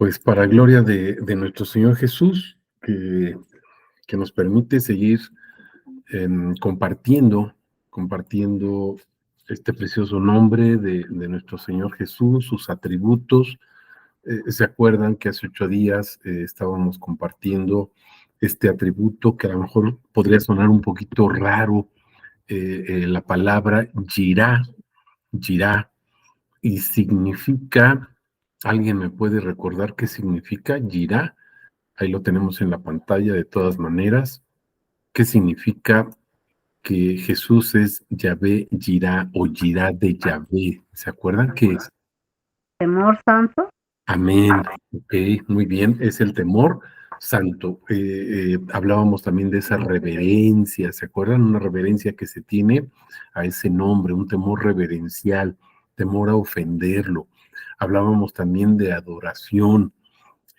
Pues para gloria de nuestro Señor Jesús, que nos permite seguir compartiendo este precioso nombre de nuestro Señor Jesús, sus atributos. ¿Se acuerdan que hace 8 días estábamos compartiendo este atributo que a lo mejor podría sonar un poquito raro, la palabra Jirá, Jirá, y significa, ¿alguien me puede recordar qué significa Jirá? Ahí lo tenemos en la pantalla de todas maneras. ¿Qué significa que Jesús es Yahvé Jirá o Jirá de Yahvé? ¿Se acuerdan qué es? Temor santo. Amén. Ok, muy bien. Es el temor santo. Hablábamos también de esa reverencia. ¿Se acuerdan? Una reverencia que se tiene a ese nombre, un temor reverencial, temor a ofenderlo. Hablábamos también de adoración.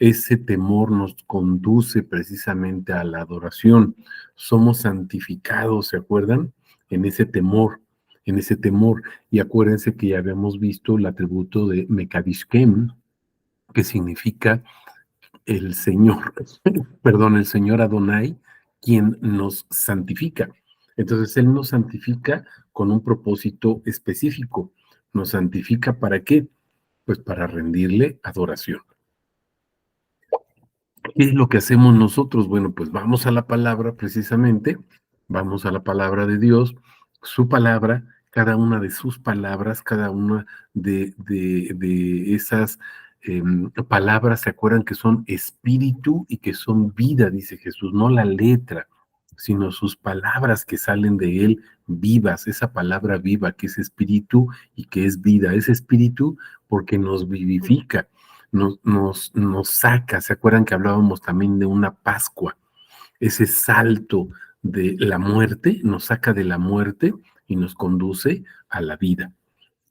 Ese temor nos conduce precisamente a la adoración. Somos santificados, ¿se acuerdan? En ese temor, en ese temor. Y acuérdense que ya habíamos visto el atributo de Mekadishkem, que significa el Señor, perdón, el Señor Adonai, quien nos santifica. Entonces, Él nos santifica con un propósito específico. ¿Nos santifica para qué? Pues para rendirle adoración. ¿Qué es lo que hacemos nosotros? Bueno, pues vamos a la palabra precisamente, vamos a la palabra de Dios, su palabra, cada una de sus palabras, cada una de esas palabras, ¿se acuerdan que son espíritu y que son vida? Dice Jesús, no la letra, sino sus palabras que salen de él vivas, esa palabra viva que es espíritu y que es vida, es espíritu porque nos vivifica, nos saca. ¿Se acuerdan que hablábamos también de una Pascua? Ese salto de la muerte nos saca de la muerte y nos conduce a la vida.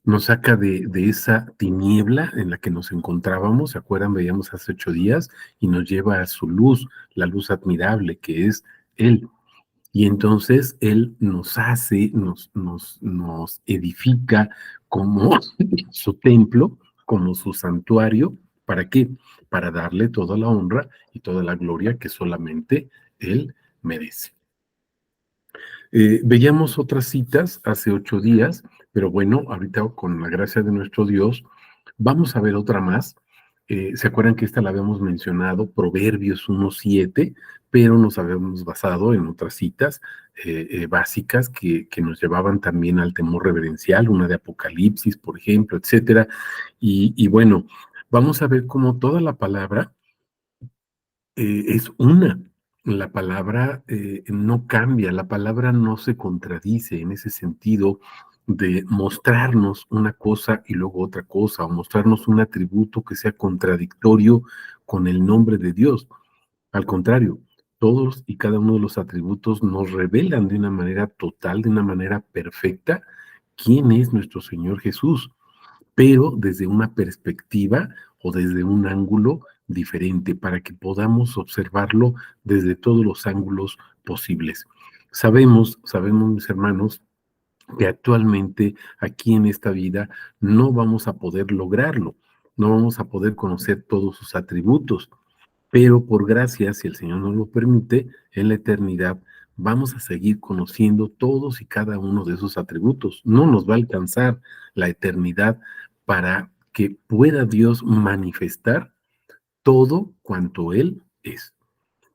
Nos saca de esa tiniebla en la que nos encontrábamos, ¿se acuerdan? Veíamos hace 8 días y nos lleva a su luz, la luz admirable que es Él. Y entonces Él nos hace, nos edifica como su templo, como su santuario. ¿Para qué? Para darle toda la honra y toda la gloria que solamente Él merece. Veíamos otras citas hace 8 días, pero bueno, ahorita con la gracia de nuestro Dios, vamos a ver otra más. ¿Se acuerdan que esta la habíamos mencionado, Proverbios 1:7, pero nos habíamos basado en otras citas básicas que nos llevaban también al temor reverencial, una de Apocalipsis, por ejemplo, etcétera. Y bueno, vamos a ver cómo toda la palabra es una. La palabra no cambia, la palabra no se contradice en ese sentido de mostrarnos una cosa y luego otra cosa, o mostrarnos un atributo que sea contradictorio con el nombre de Dios. Al contrario, todos y cada uno de los atributos nos revelan de una manera total, de una manera perfecta, quién es nuestro Señor Jesús, pero desde una perspectiva o desde un ángulo diferente para que podamos observarlo desde todos los ángulos posibles. Sabemos, mis hermanos, que actualmente aquí en esta vida no vamos a poder lograrlo, no vamos a poder conocer todos sus atributos, pero por gracia, si el Señor nos lo permite, en la eternidad vamos a seguir conociendo todos y cada uno de esos atributos. No nos va a alcanzar la eternidad para que pueda Dios manifestar todo cuanto Él es.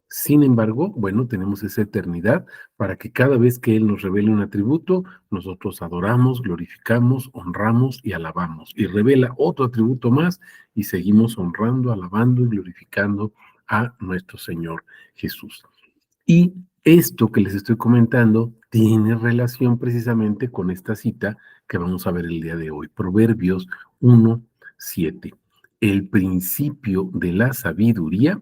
Sin embargo, bueno, tenemos esa eternidad para que cada vez que Él nos revele un atributo, nosotros adoramos, glorificamos, honramos y alabamos. Y revela otro atributo más y seguimos honrando, alabando y glorificando a nuestro Señor Jesús. Y esto que les estoy comentando tiene relación precisamente con esta cita que vamos a ver el día de hoy, Proverbios 1:7. El principio de la sabiduría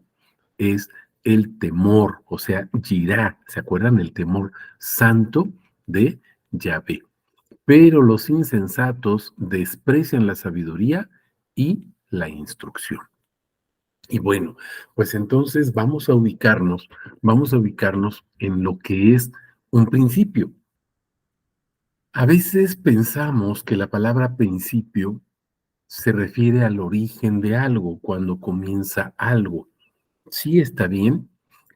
es el temor, o sea, Yirá, ¿se acuerdan? El temor santo de Yahvé. Pero los insensatos desprecian la sabiduría y la instrucción. Y bueno, pues entonces vamos a ubicarnos en lo que es un principio. A veces pensamos que la palabra principio se refiere al origen de algo, cuando comienza algo. Sí está bien,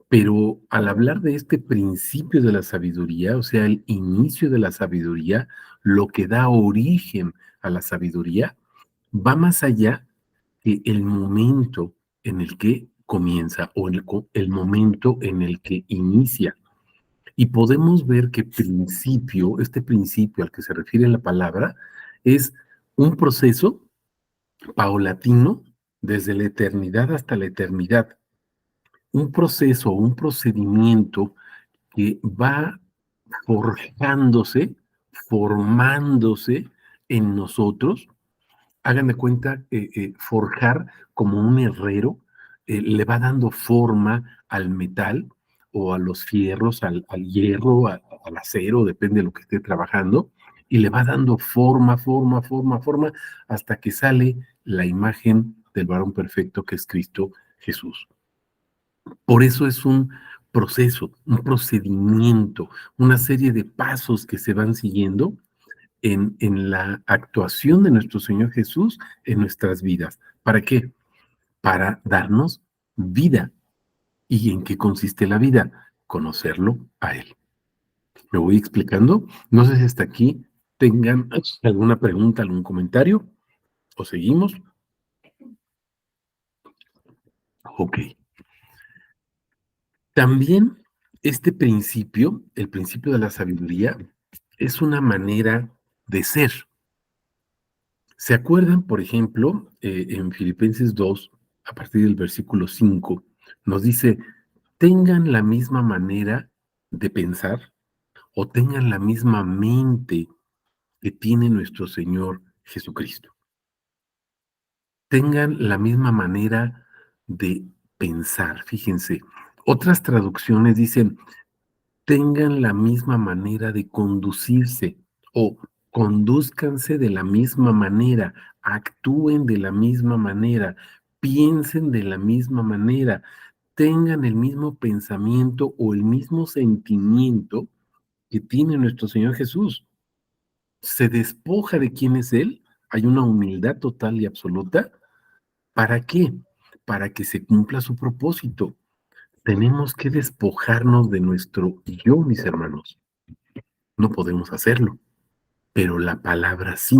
pero al hablar de este principio de la sabiduría, o sea, el inicio de la sabiduría, lo que da origen a la sabiduría, va más allá que el momento en el que comienza o el momento en el que inicia. Y podemos ver que principio, este principio al que se refiere la palabra, es un proceso paulatino desde la eternidad hasta la eternidad. Un proceso, un procedimiento que va forjándose, formándose en nosotros. Hagan de cuenta, forjar como un herrero, le va dando forma al metal o a los fierros, al hierro, al acero, depende de lo que esté trabajando, y le va dando forma, forma, forma, forma, hasta que sale la imagen del varón perfecto que es Cristo Jesús. Por eso es un proceso, un procedimiento, una serie de pasos que se van siguiendo en la actuación de nuestro Señor Jesús en nuestras vidas. ¿Para qué? Para darnos vida. ¿Y en qué consiste la vida? Conocerlo a Él. ¿Me voy explicando? No sé si hasta aquí tengan alguna pregunta, algún comentario, o seguimos. Ok. También este principio, el principio de la sabiduría, es una manera de ser. ¿Se acuerdan, por ejemplo, en Filipenses 2, a partir del versículo 5, nos dice, tengan la misma manera de pensar o tengan la misma mente que tiene nuestro Señor Jesucristo? Tengan la misma manera de pensar, fíjense. Otras traducciones dicen, tengan la misma manera de conducirse o condúzcanse de la misma manera, actúen de la misma manera, piensen de la misma manera, tengan el mismo pensamiento o el mismo sentimiento que tiene nuestro Señor Jesús. Se despoja de quién es Él, hay una humildad total y absoluta. ¿Para qué? Para que se cumpla su propósito. Tenemos que despojarnos de nuestro yo, mis hermanos. No podemos hacerlo, pero la palabra sí.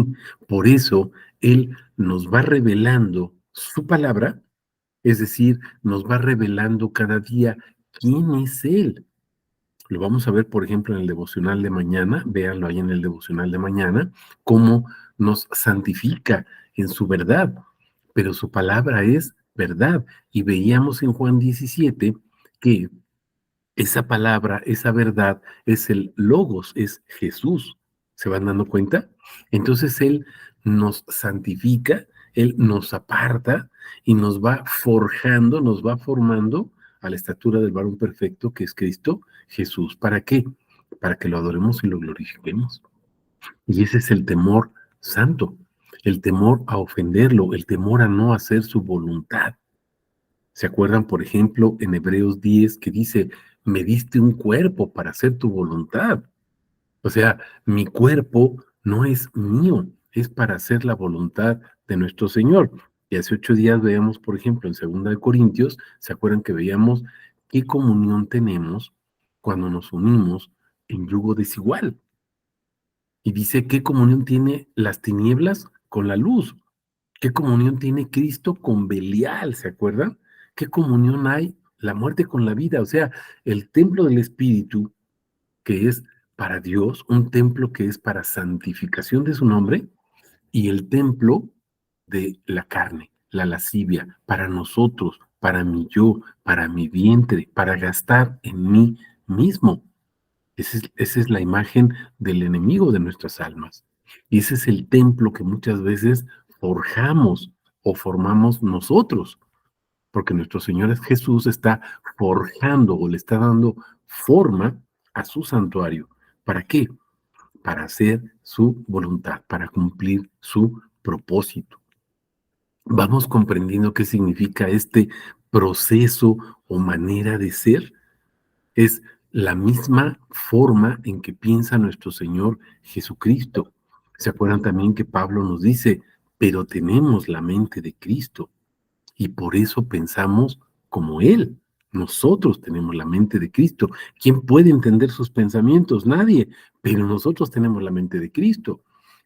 Por eso Él nos va revelando su palabra, es decir, nos va revelando cada día quién es Él. Lo vamos a ver, por ejemplo, en el devocional de mañana, véanlo ahí en el devocional de mañana, cómo nos santifica en su verdad, pero su palabra es verdad. Y veíamos en Juan 17 que esa palabra, esa verdad, es el logos, es Jesús. ¿Se van dando cuenta? Entonces Él nos santifica, Él nos aparta y nos va forjando, nos va formando a la estatura del varón perfecto que es Cristo Jesús. ¿Para qué? Para que lo adoremos y lo glorifiquemos. Y ese es el temor santo, el temor a ofenderlo, el temor a no hacer su voluntad. ¿Se acuerdan, por ejemplo, en Hebreos 10 que dice, me diste un cuerpo para hacer tu voluntad? O sea, mi cuerpo no es mío, es para hacer la voluntad de nuestro Señor. Y hace 8 días veíamos, por ejemplo, en 2 Corintios, ¿se acuerdan que veíamos qué comunión tenemos cuando nos unimos en yugo desigual? Y dice, ¿qué comunión tiene las tinieblas con la luz? ¿Qué comunión tiene Cristo con Belial? ¿Se acuerdan? ¿Qué comunión hay la muerte con la vida? O sea, el templo del Espíritu, que es para Dios, un templo que es para santificación de su nombre, y el templo de la carne, la lascivia, para nosotros, para mi yo, para mi vientre, para gastar en mí mismo. Esa es la imagen del enemigo de nuestras almas. Y ese es el templo que muchas veces forjamos o formamos nosotros, porque nuestro Señor Jesús está forjando o le está dando forma a su santuario. ¿Para qué? Para hacer su voluntad, para cumplir su propósito. ¿Vamos comprendiendo qué significa este proceso o manera de ser? Es la misma forma en que piensa nuestro Señor Jesucristo. ¿Se acuerdan también que Pablo nos dice, pero tenemos la mente de Cristo y por eso pensamos como Él. Nosotros tenemos la mente de Cristo. ¿Quién puede entender sus pensamientos? Nadie, pero nosotros tenemos la mente de Cristo.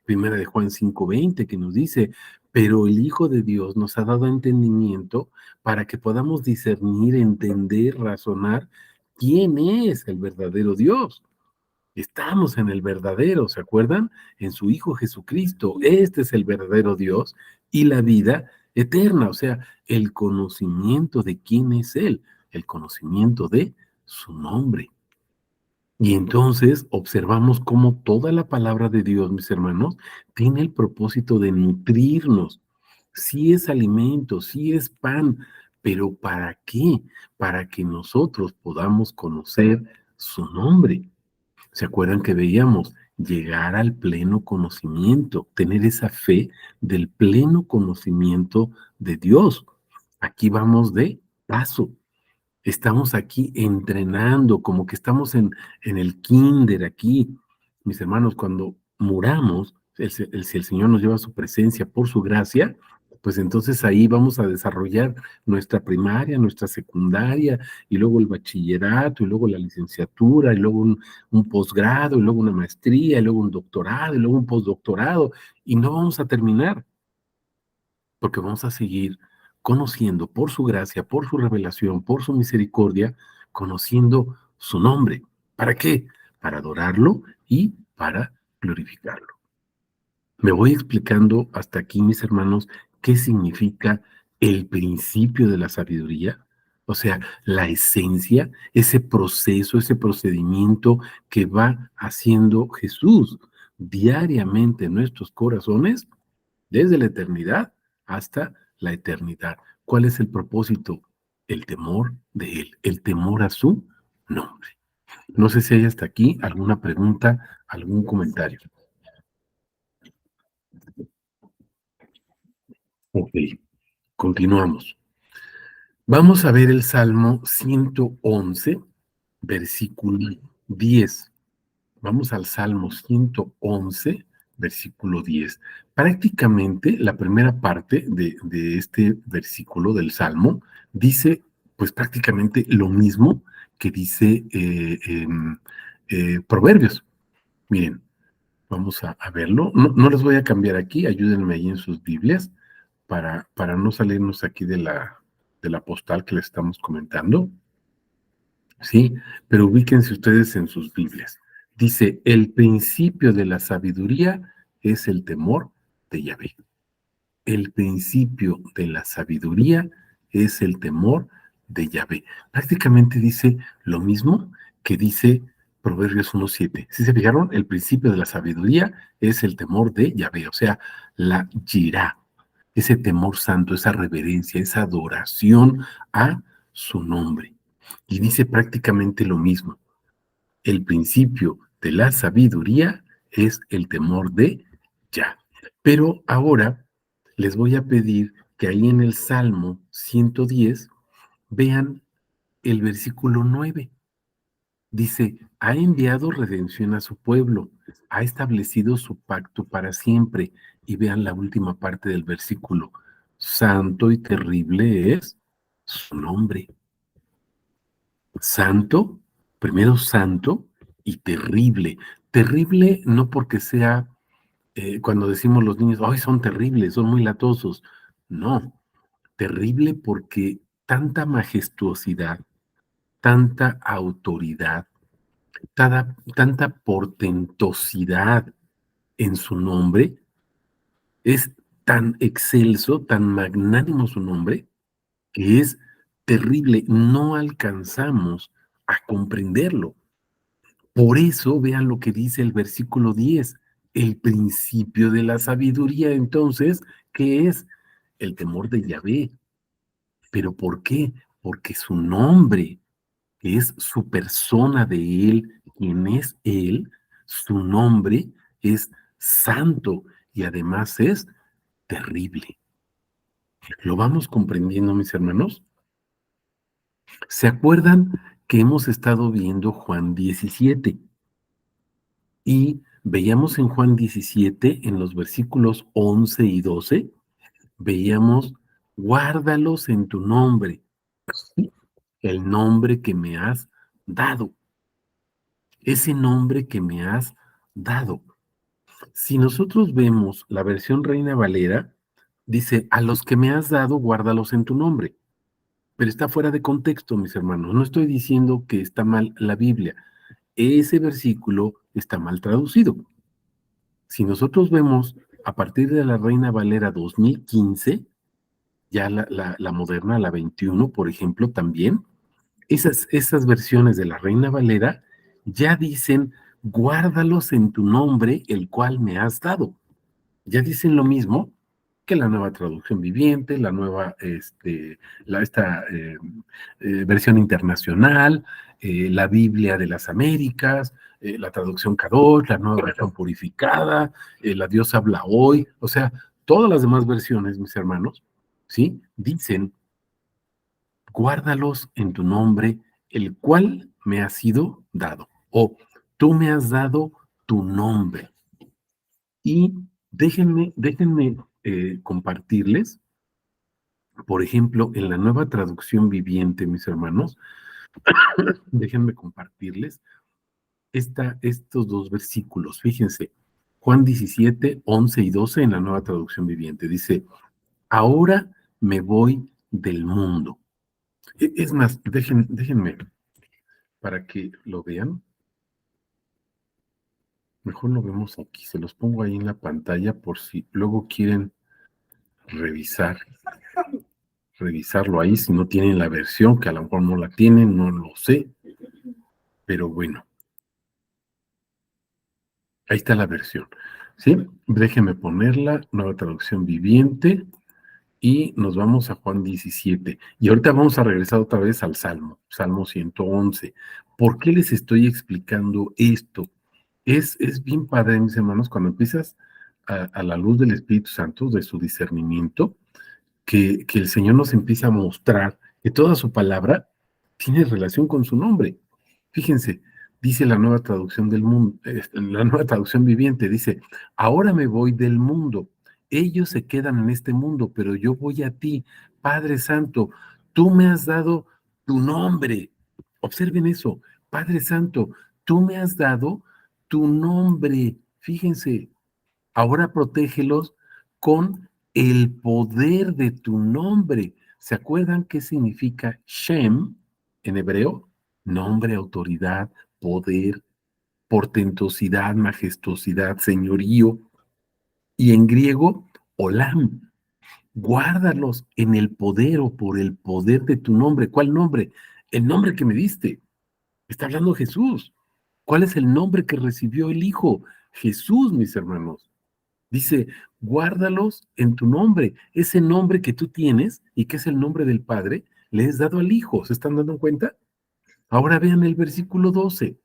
Primera de Juan 5:20 que nos dice, pero el Hijo de Dios nos ha dado entendimiento para que podamos discernir, entender, razonar quién es el verdadero Dios. Estamos en el verdadero, ¿se acuerdan? En su Hijo Jesucristo. Este es el verdadero Dios y la vida eterna, o sea, el conocimiento de quién es Él, el conocimiento de su nombre. Y entonces observamos cómo toda la palabra de Dios, mis hermanos, tiene el propósito de nutrirnos. Sí es alimento, sí es pan, pero ¿para qué? Para que nosotros podamos conocer su nombre. ¿Se acuerdan que veíamos llegar al pleno conocimiento, tener esa fe del pleno conocimiento de Dios? Aquí vamos de paso. Estamos aquí entrenando, como que estamos en el kinder aquí. Mis hermanos, cuando muramos, si el Señor nos lleva a su presencia por su gracia, pues entonces ahí vamos a desarrollar nuestra primaria, nuestra secundaria, y luego el bachillerato, y luego la licenciatura, y luego un posgrado, y luego una maestría, y luego un doctorado, y luego un postdoctorado, y no vamos a terminar porque vamos a seguir conociendo por su gracia, por su revelación, por su misericordia, conociendo su nombre. ¿Para qué? Para adorarlo y para glorificarlo. Me voy explicando hasta aquí, mis hermanos, qué significa el principio de la sabiduría, o sea, la esencia, ese proceso, ese procedimiento que va haciendo Jesús diariamente en nuestros corazones desde la eternidad hasta la eternidad. ¿Cuál es el propósito? El temor de Él, el temor a su nombre. No sé si hay hasta aquí alguna pregunta, algún comentario. Ok, continuamos. Vamos a ver el Salmo 111, versículo 10. Vamos al Salmo 111, versículo 10. Prácticamente la primera parte de este versículo del Salmo dice, pues prácticamente lo mismo que dice Proverbios. Miren, vamos a verlo. No, no les voy a cambiar aquí, ayúdenme ahí en sus Biblias para no salirnos aquí de la postal que les estamos comentando. Sí, pero ubíquense ustedes en sus Biblias. Dice, el principio de la sabiduría es el temor de Yahvé. El principio de la sabiduría es el temor de Yahvé. Prácticamente dice lo mismo que dice Proverbios 1:7. ¿Sí se fijaron? El principio de la sabiduría es el temor de Yahvé, o sea, la yirá, ese temor santo, esa reverencia, esa adoración a su nombre. Y dice prácticamente lo mismo. El principio de la sabiduría es el temor de Yah. Pero ahora les voy a pedir que ahí en el Salmo 110 vean el versículo 9. Dice, ha enviado redención a su pueblo, ha establecido su pacto para siempre. Y vean la última parte del versículo. Santo y terrible es su nombre. Santo, primero santo y terrible. Terrible no porque sea, cuando decimos los niños, ay, son terribles, son muy latosos. No, terrible porque tanta majestuosidad, tanta autoridad, tanta portentosidad en su nombre, es tan excelso, tan magnánimo su nombre, que es terrible. No alcanzamos a comprenderlo. Por eso vean lo que dice el versículo 10, el principio de la sabiduría, entonces, ¿qué es? El temor de Yahvé. ¿Pero por qué? Porque su nombre es su persona de él, quien es él, su nombre es santo y además es terrible. ¿Lo vamos comprendiendo, mis hermanos? ¿Se acuerdan que hemos estado viendo Juan 17? Y Veíamos en Juan 17, en los versículos 11 y 12, veíamos, guárdalos en tu nombre, el nombre que me has dado, ese nombre que me has dado. Si nosotros vemos la versión Reina Valera, dice, a los que me has dado, guárdalos en tu nombre. Pero está fuera de contexto, mis hermanos. No estoy diciendo que está mal la Biblia. Ese versículo está mal traducido. Si nosotros vemos a partir de la Reina Valera 2015, ya la moderna, la 21, por ejemplo, también, esas versiones de la Reina Valera ya dicen, guárdalos en tu nombre, el cual me has dado. Ya dicen lo mismo que la nueva traducción viviente, la nueva, esta versión internacional, la Biblia de las Américas, la traducción Kadosh, la nueva versión purificada, la Dios habla hoy, o sea, todas las demás versiones, mis hermanos, ¿sí? Dicen, guárdalos en tu nombre, el cual me ha sido dado, o tú me has dado tu nombre. Y déjenme compartirles, por ejemplo, en la nueva traducción viviente, mis hermanos, déjenme compartirles estos dos versículos. Fíjense, Juan 17, 11 y 12 en la nueva traducción viviente. Dice, ahora me voy del mundo. Es más, déjenme, para que lo vean, mejor lo vemos aquí, se los pongo ahí en la pantalla por si luego quieren revisar. Revisarlo ahí si no tienen la versión, que a lo mejor no la tienen, no lo sé, pero bueno, ahí está la versión, ¿sí? Déjenme ponerla, nueva traducción viviente, y nos vamos a Juan 17. Y ahorita vamos a regresar otra vez al Salmo 111. ¿Por qué les estoy explicando esto? Es bien padre, mis hermanos, cuando empiezas a la luz del Espíritu Santo, de su discernimiento, que el Señor nos empieza a mostrar que toda su palabra tiene relación con su nombre. Fíjense, dice la nueva traducción del mundo, la nueva traducción viviente, dice, ahora me voy del mundo, ellos se quedan en este mundo, pero yo voy a ti, Padre Santo, tú me has dado tu nombre. Observen eso, Padre Santo, tú me has dado tu nombre. Fíjense, ahora protégelos con el poder de tu nombre. ¿Se acuerdan qué significa Shem en hebreo? Nombre, autoridad, poder, portentosidad, majestuosidad, señorío. Y en griego, Olam. Guárdalos en el poder o por el poder de tu nombre. ¿Cuál nombre? El nombre que me diste. Está hablando Jesús. ¿Cuál es el nombre que recibió el Hijo? Jesús, mis hermanos. Dice, guárdalos en tu nombre. Ese nombre que tú tienes y que es el nombre del Padre, le es dado al Hijo. ¿Se están dando cuenta? Ahora vean el versículo 12.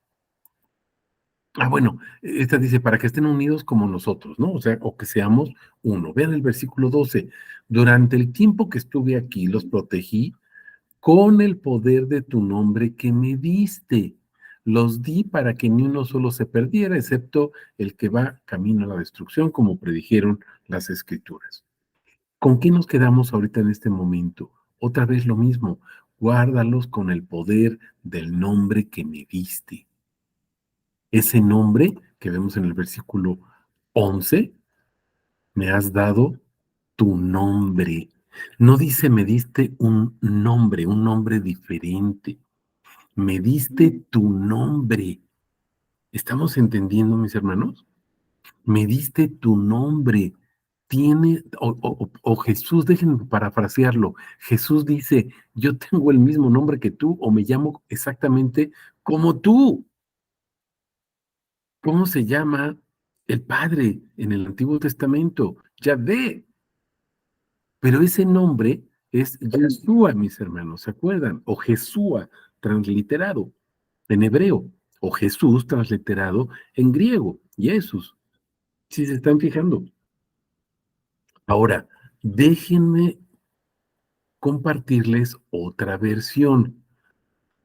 Bueno, esta dice, para que estén unidos como nosotros, ¿no? O sea, o que seamos uno. Vean el versículo 12. Durante el tiempo que estuve aquí, los protegí con el poder de tu nombre que me diste. Los di para que ni uno solo se perdiera, excepto el que va camino a la destrucción, como predijeron las escrituras. ¿Con qué nos quedamos ahorita en este momento? Otra vez lo mismo, guárdalos con el poder del nombre que me diste. Ese nombre que vemos en el versículo 11, me has dado tu nombre. No dice me diste un nombre diferente. Me diste tu nombre. ¿Estamos entendiendo, mis hermanos? Me diste tu nombre. Tiene, o Jesús, déjenme parafrasearlo. Jesús dice, yo tengo el mismo nombre que tú, o me llamo exactamente como tú. ¿Cómo se llama el Padre en el Antiguo Testamento? Yahvé. Pero ese nombre es Yeshua, mis hermanos, ¿se acuerdan? O Jesúa, transliterado en hebreo, o Jesús transliterado en griego, Jesús. Si se están fijando. Ahora, déjenme compartirles otra versión,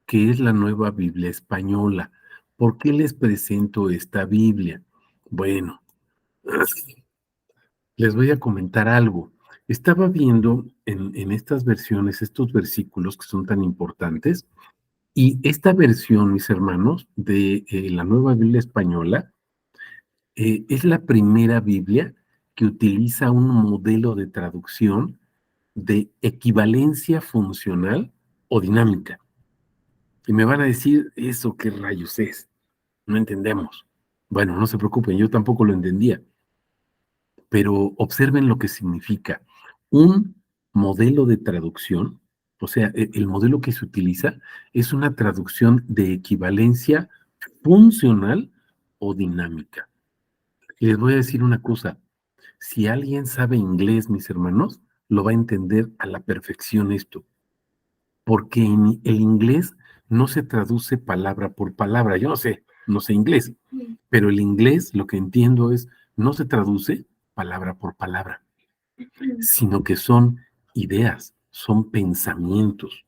que es la Nueva Biblia Española. ¿Por qué les presento esta Biblia? Bueno, les voy a comentar algo. Estaba viendo en estas versiones, estos versículos que son tan importantes, y esta versión, mis hermanos, de la Nueva Biblia Española, es la primera Biblia que utiliza un modelo de traducción de equivalencia funcional o dinámica. Y me van a decir, ¿eso qué rayos es? No entendemos. Bueno, no se preocupen, yo tampoco lo entendía, pero observen lo que significa. Un modelo de traducción, o sea, el modelo que se utiliza es una traducción de equivalencia funcional o dinámica. Y les voy a decir una cosa, si alguien sabe inglés, mis hermanos, lo va a entender a la perfección esto, porque en el inglés no se traduce palabra por palabra. Yo no sé inglés, pero el inglés, lo que entiendo es, no se traduce palabra por palabra, sino que son ideas, son pensamientos.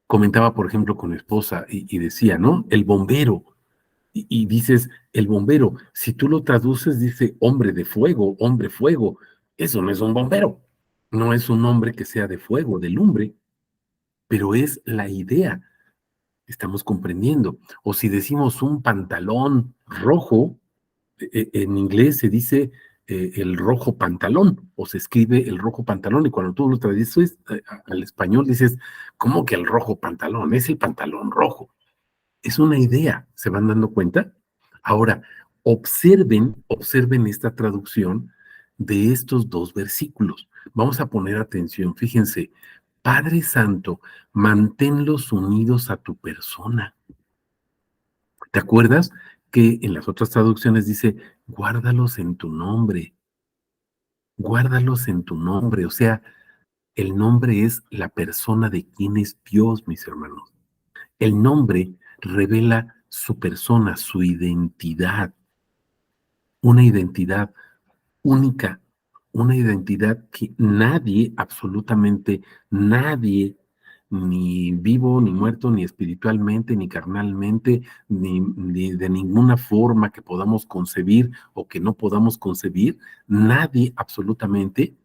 Comentaba, por ejemplo, con mi esposa y decía, ¿no? El bombero. Y dices, el bombero, si tú lo traduces, dice hombre fuego. Eso no es un bombero. No es un hombre que sea de fuego, de lumbre, pero es la idea. Estamos comprendiendo. O si decimos un pantalón rojo, en inglés se dice el rojo pantalón, o se escribe el rojo pantalón, y cuando tú lo traduces al español dices, ¿cómo que el rojo pantalón? Es el pantalón rojo. Es una idea, ¿se van dando cuenta? Ahora, observen esta traducción de estos dos versículos. Vamos a poner atención, fíjense, Padre Santo, manténlos unidos a tu persona. ¿Te acuerdas que en las otras traducciones dice, guárdalos en tu nombre? O sea, el nombre es la persona de quien es Dios, mis hermanos. El nombre revela su persona, su identidad, una identidad única, una identidad que nadie, absolutamente nadie, ni vivo, ni muerto, ni espiritualmente, ni carnalmente, ni de ninguna forma que podamos concebir o que no podamos concebir, nadie absolutamente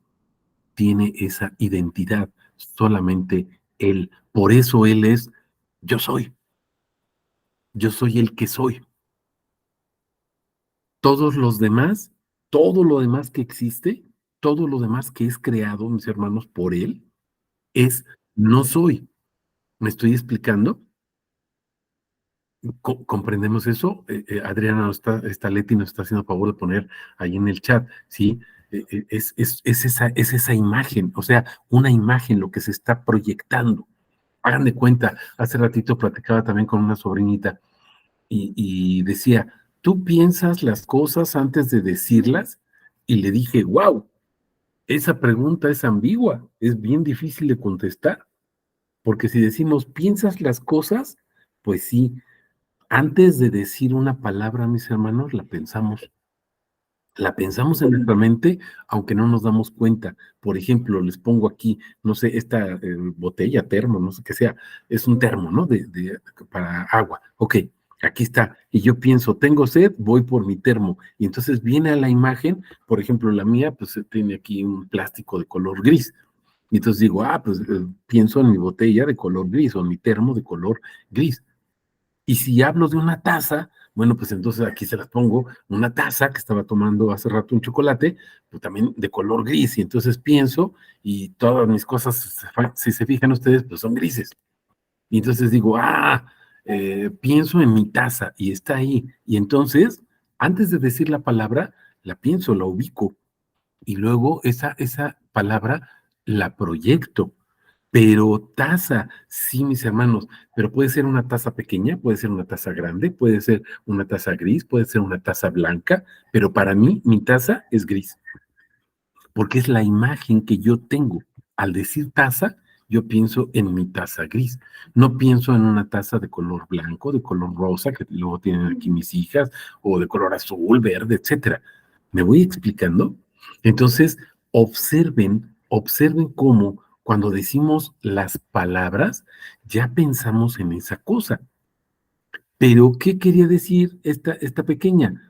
tiene esa identidad, solamente Él. Por eso Él es, yo soy, yo soy el que soy. Todos los demás, todo lo demás que existe, todo lo demás que es creado, mis hermanos, por Él, es no soy. ¿Me estoy explicando? ¿Comprendemos eso? Adriana Leti nos está haciendo favor de poner ahí en el chat, ¿sí? Es esa imagen, o sea, una imagen, lo que se está proyectando. Hagan de cuenta, hace ratito platicaba también con una sobrinita y decía, ¿tú piensas las cosas antes de decirlas? Y le dije, wow, esa pregunta es ambigua, es bien difícil de contestar, porque si decimos, ¿piensas las cosas? Pues sí, antes de decir una palabra, mis hermanos, la pensamos en nuestra mente, aunque no nos damos cuenta. Por ejemplo, les pongo aquí, no sé, esta botella, termo, no sé qué sea, es un termo, ¿no? Para agua. Ok, aquí está. Y yo pienso, tengo sed, voy por mi termo. Y entonces viene a la imagen, por ejemplo, la mía, pues tiene aquí un plástico de color gris. Y entonces digo, pues pienso en mi botella de color gris o en mi termo de color gris. Y si hablo de una taza, bueno, pues entonces aquí se las pongo, una taza que estaba tomando hace rato un chocolate, pues también de color gris, y entonces pienso, y todas mis cosas, si se fijan ustedes, pues son grises. Y entonces digo, pienso en mi taza, y está ahí. Y entonces, antes de decir la palabra, la pienso, la ubico, y luego esa palabra la proyecto. Pero taza, sí, mis hermanos, pero puede ser una taza pequeña, puede ser una taza grande, puede ser una taza gris, puede ser una taza blanca, pero para mí mi taza es gris, porque es la imagen que yo tengo. Al decir taza, yo pienso en mi taza gris, no pienso en una taza de color blanco, de color rosa, que luego tienen aquí mis hijas, o de color azul, verde, etcétera. ¿Me voy explicando? Entonces, observen cómo cuando decimos las palabras, ya pensamos en esa cosa. Pero, ¿qué quería decir esta pequeña?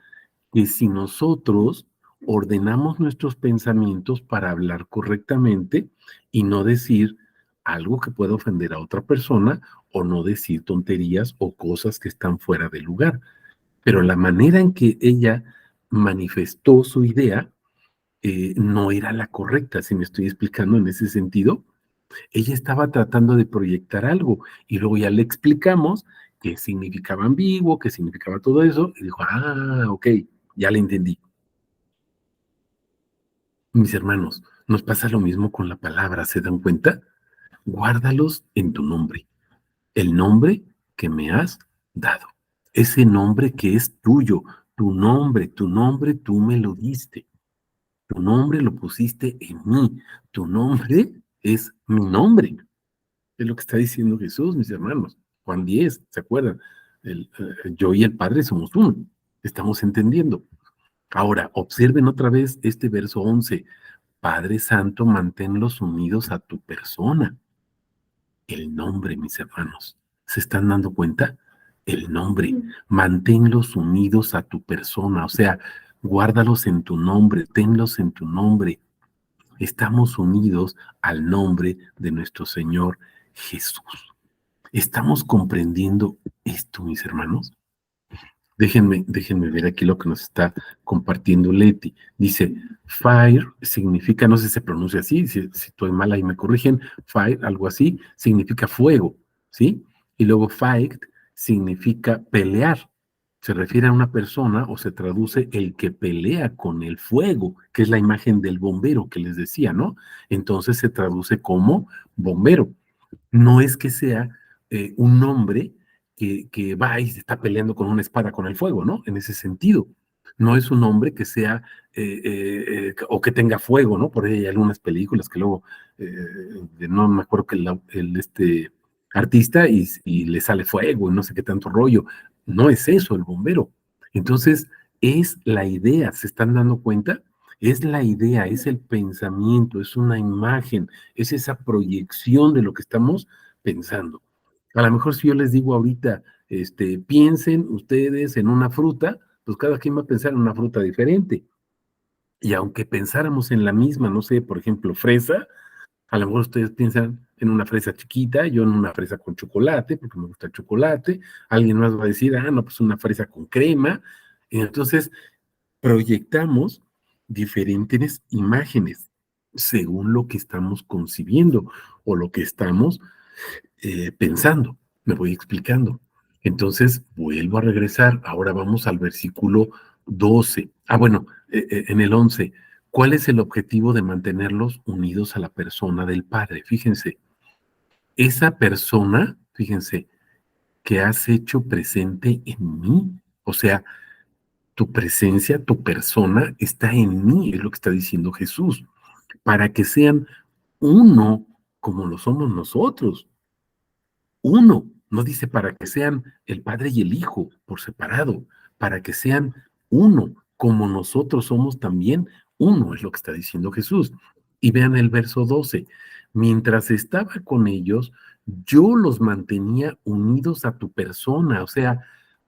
que si nosotros ordenamos nuestros pensamientos para hablar correctamente y no decir algo que pueda ofender a otra persona o no decir tonterías o cosas que están fuera de lugar. Pero la manera en que ella manifestó su idea no era la correcta, si me estoy explicando en ese sentido. Ella estaba tratando de proyectar algo y luego ya le explicamos qué significaba ambiguo, qué significaba todo eso, y dijo, ok, ya le entendí. Mis hermanos, nos pasa lo mismo con la palabra, ¿se dan cuenta? Guárdalos en tu nombre, el nombre que me has dado, ese nombre que es tuyo, tu nombre tú me lo diste, tu nombre lo pusiste en mí, tu nombre es mi nombre. Es lo que está diciendo Jesús, mis hermanos. Juan 10, ¿se acuerdan? Yo y el Padre somos uno. Estamos entendiendo. Ahora, observen otra vez este verso 11. Padre Santo, manténlos unidos a tu persona. El nombre, mis hermanos. ¿Se están dando cuenta? El nombre. Manténlos unidos a tu persona. O sea, guárdalos en tu nombre, tenlos en tu nombre. Estamos unidos al nombre de nuestro Señor Jesús. ¿Estamos comprendiendo esto, mis hermanos? Déjenme ver aquí lo que nos está compartiendo Leti. Dice, fire significa, no sé si se pronuncia así, si estoy mal ahí me corrigen, fire, algo así, significa fuego, ¿sí? Y luego fight significa pelear. Se refiere a una persona o se traduce el que pelea con el fuego, que es la imagen del bombero que les decía, ¿no? Entonces se traduce como bombero. No es que sea un hombre que va y se está peleando con una espada con el fuego, ¿no? En ese sentido. No es un hombre que sea o que tenga fuego, ¿no? Por ahí hay algunas películas que luego, no me acuerdo que este artista y le sale fuego y no sé qué tanto rollo. No es eso el bombero. Entonces, es la idea, ¿se están dando cuenta? Es la idea, es el pensamiento, es una imagen, es esa proyección de lo que estamos pensando. A lo mejor si yo les digo ahorita, piensen ustedes en una fruta, pues cada quien va a pensar en una fruta diferente. Y aunque pensáramos en la misma, no sé, por ejemplo, fresa, a lo mejor ustedes piensan en una fresa chiquita, yo en una fresa con chocolate, porque me gusta el chocolate, alguien más va a decir, no, pues una fresa con crema. Y entonces proyectamos diferentes imágenes según lo que estamos concibiendo o lo que estamos pensando. Me voy explicando. Entonces, vuelvo a regresar. Ahora vamos al versículo 12. Bueno, en el 11. ¿Cuál es el objetivo de mantenerlos unidos a la persona del Padre? Fíjense, esa persona, fíjense, que has hecho presente en mí. O sea, tu presencia, tu persona está en mí, es lo que está diciendo Jesús, para que sean uno como lo somos nosotros. Uno, no dice para que sean el Padre y el Hijo por separado, para que sean uno, como nosotros somos también uno, es lo que está diciendo Jesús. Y vean el verso 12, mientras estaba con ellos, yo los mantenía unidos a tu persona, o sea,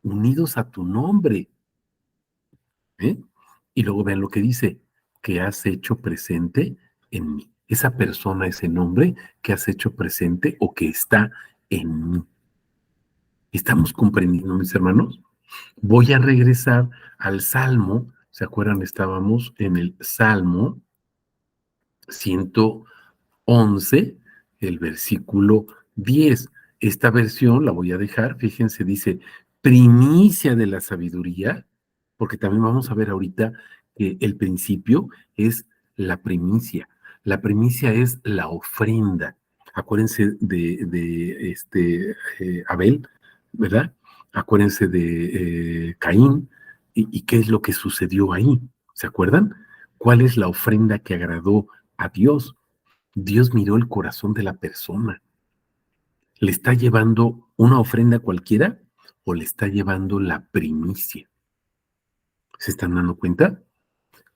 unidos a tu nombre. ¿Eh? Y luego vean lo que dice, que has hecho presente en mí. Esa persona, ese nombre que has hecho presente o que está en mí. ¿Estamos comprendiendo, mis hermanos? Voy a regresar al Salmo. ¿Se acuerdan? Estábamos en el Salmo 111, el versículo 10. Esta versión la voy a dejar, fíjense, dice, primicia de la sabiduría, porque también vamos a ver ahorita que el principio es la primicia. La primicia es la ofrenda. Acuérdense de Abel, ¿verdad? Acuérdense de Caín y qué es lo que sucedió ahí. ¿Se acuerdan? ¿Cuál es la ofrenda que agradó a Dios? Dios miró el corazón de la persona. ¿Le está llevando una ofrenda cualquiera o le está llevando la primicia? ¿Se están dando cuenta?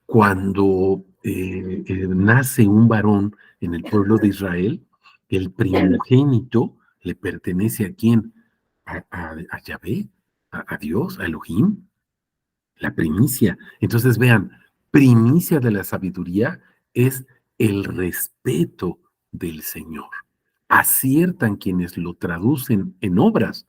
Cuando nace un varón en el pueblo de Israel, el primogénito le pertenece a quién? A Yahvé, a Dios, a Elohim. la primicia. Entonces vean, primicia de la sabiduría es el respeto del Señor. Aciertan quienes lo traducen en obras.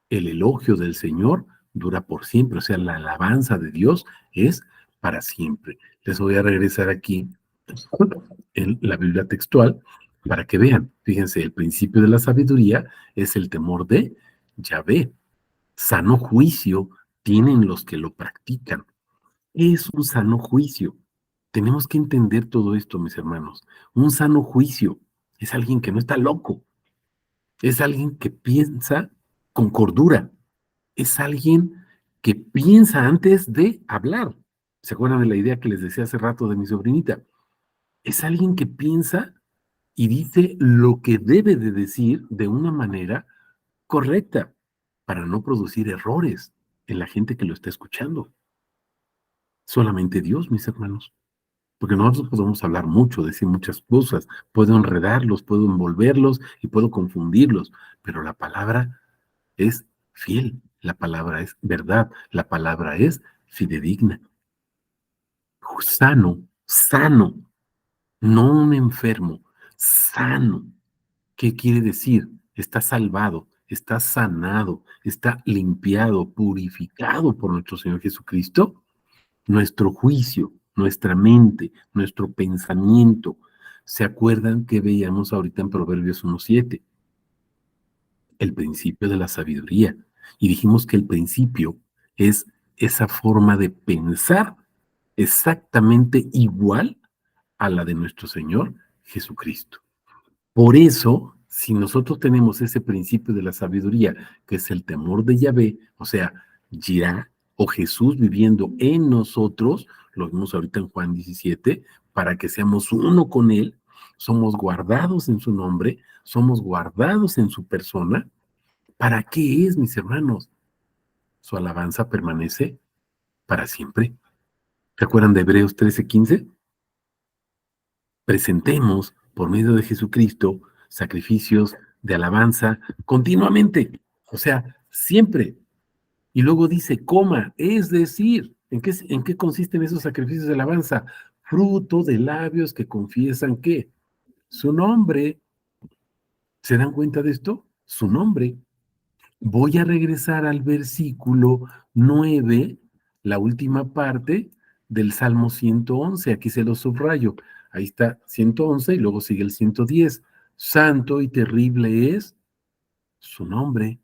El elogio del Señor dura por siempre, o sea, la alabanza de Dios es para siempre. Les voy a regresar aquí en la Biblia textual para que vean. Fíjense, el principio de la sabiduría es el temor de Yahvé. Sano juicio tienen los que lo practican. ¿Qué es un sano juicio? Tenemos que entender todo esto, mis hermanos. Un sano juicio es alguien que no está loco, es alguien que piensa con cordura, es alguien que piensa antes de hablar. ¿Se acuerdan de la idea que les decía hace rato de mi sobrinita? Es alguien que piensa y dice lo que debe de decir de una manera correcta para no producir errores en la gente que lo está escuchando. Solamente Dios, mis hermanos. Porque nosotros podemos hablar mucho, decir muchas cosas, puedo enredarlos, puedo envolverlos y puedo confundirlos, pero la palabra es fiel, la palabra es verdad, la palabra es fidedigna. Sano, sano, no un enfermo, sano. ¿Qué quiere decir? Está salvado, está sanado, está limpiado, purificado por nuestro Señor Jesucristo. Nuestro juicio, nuestra mente, nuestro pensamiento. ¿Se acuerdan que veíamos ahorita en Proverbios 1:7? El principio de la sabiduría. Y dijimos que el principio es esa forma de pensar exactamente igual a la de nuestro Señor Jesucristo. Por eso, si nosotros tenemos ese principio de la sabiduría, que es el temor de Yahvé, o sea, Jirá o Jesús viviendo en nosotros, lo vimos ahorita en Juan 17, para que seamos uno con Él, somos guardados en su nombre, somos guardados en su persona. ¿Para qué es, mis hermanos? Su alabanza permanece para siempre. ¿Se acuerdan de Hebreos 13:15? Presentemos por medio de Jesucristo sacrificios de alabanza continuamente, o sea, siempre. Y luego dice, coma, es decir, ¿en qué consisten esos sacrificios de alabanza? Fruto de labios que confiesan que su nombre. ¿Se dan cuenta de esto? Su nombre. Voy a regresar al versículo 9, la última parte del Salmo 111. Aquí se lo subrayo. Ahí está 111 y luego sigue el 110. Santo y terrible es su nombre.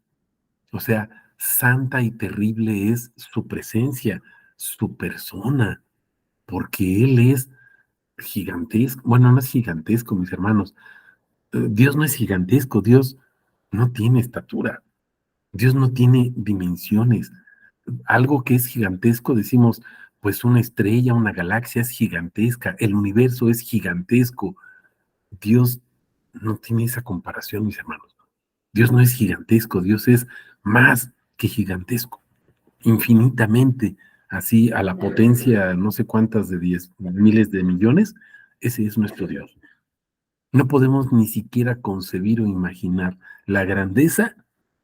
O sea, santa y terrible es su presencia, su persona, porque Él es gigantesco. Bueno, no es gigantesco, mis hermanos. Dios no es gigantesco, Dios no tiene estatura. Dios no tiene dimensiones. Algo que es gigantesco, decimos, pues una estrella, una galaxia es gigantesca, el universo es gigantesco. Dios no tiene esa comparación, mis hermanos. Dios no es gigantesco, Dios es más que gigantesco, infinitamente, así a la potencia, no sé cuántas de 10 miles de millones, ese es nuestro Dios. No podemos ni siquiera concebir o imaginar la grandeza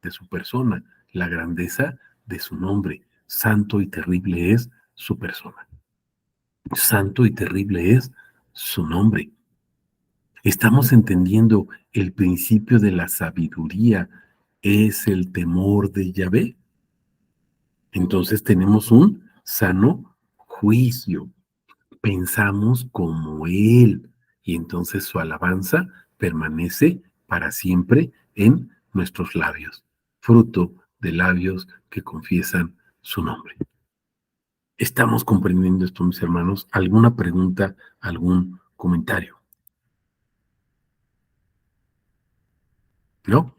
de su persona, la grandeza de su nombre. Santo y terrible es su persona. Santo y terrible es su nombre. Estamos entendiendo el principio de la sabiduría es el temor de Yahvé. Entonces tenemos un sano juicio. Pensamos como Él y entonces su alabanza permanece para siempre en nuestros labios, fruto de labios que confiesan su nombre. ¿Estamos comprendiendo esto, mis hermanos? ¿Alguna pregunta, algún comentario? ¿No?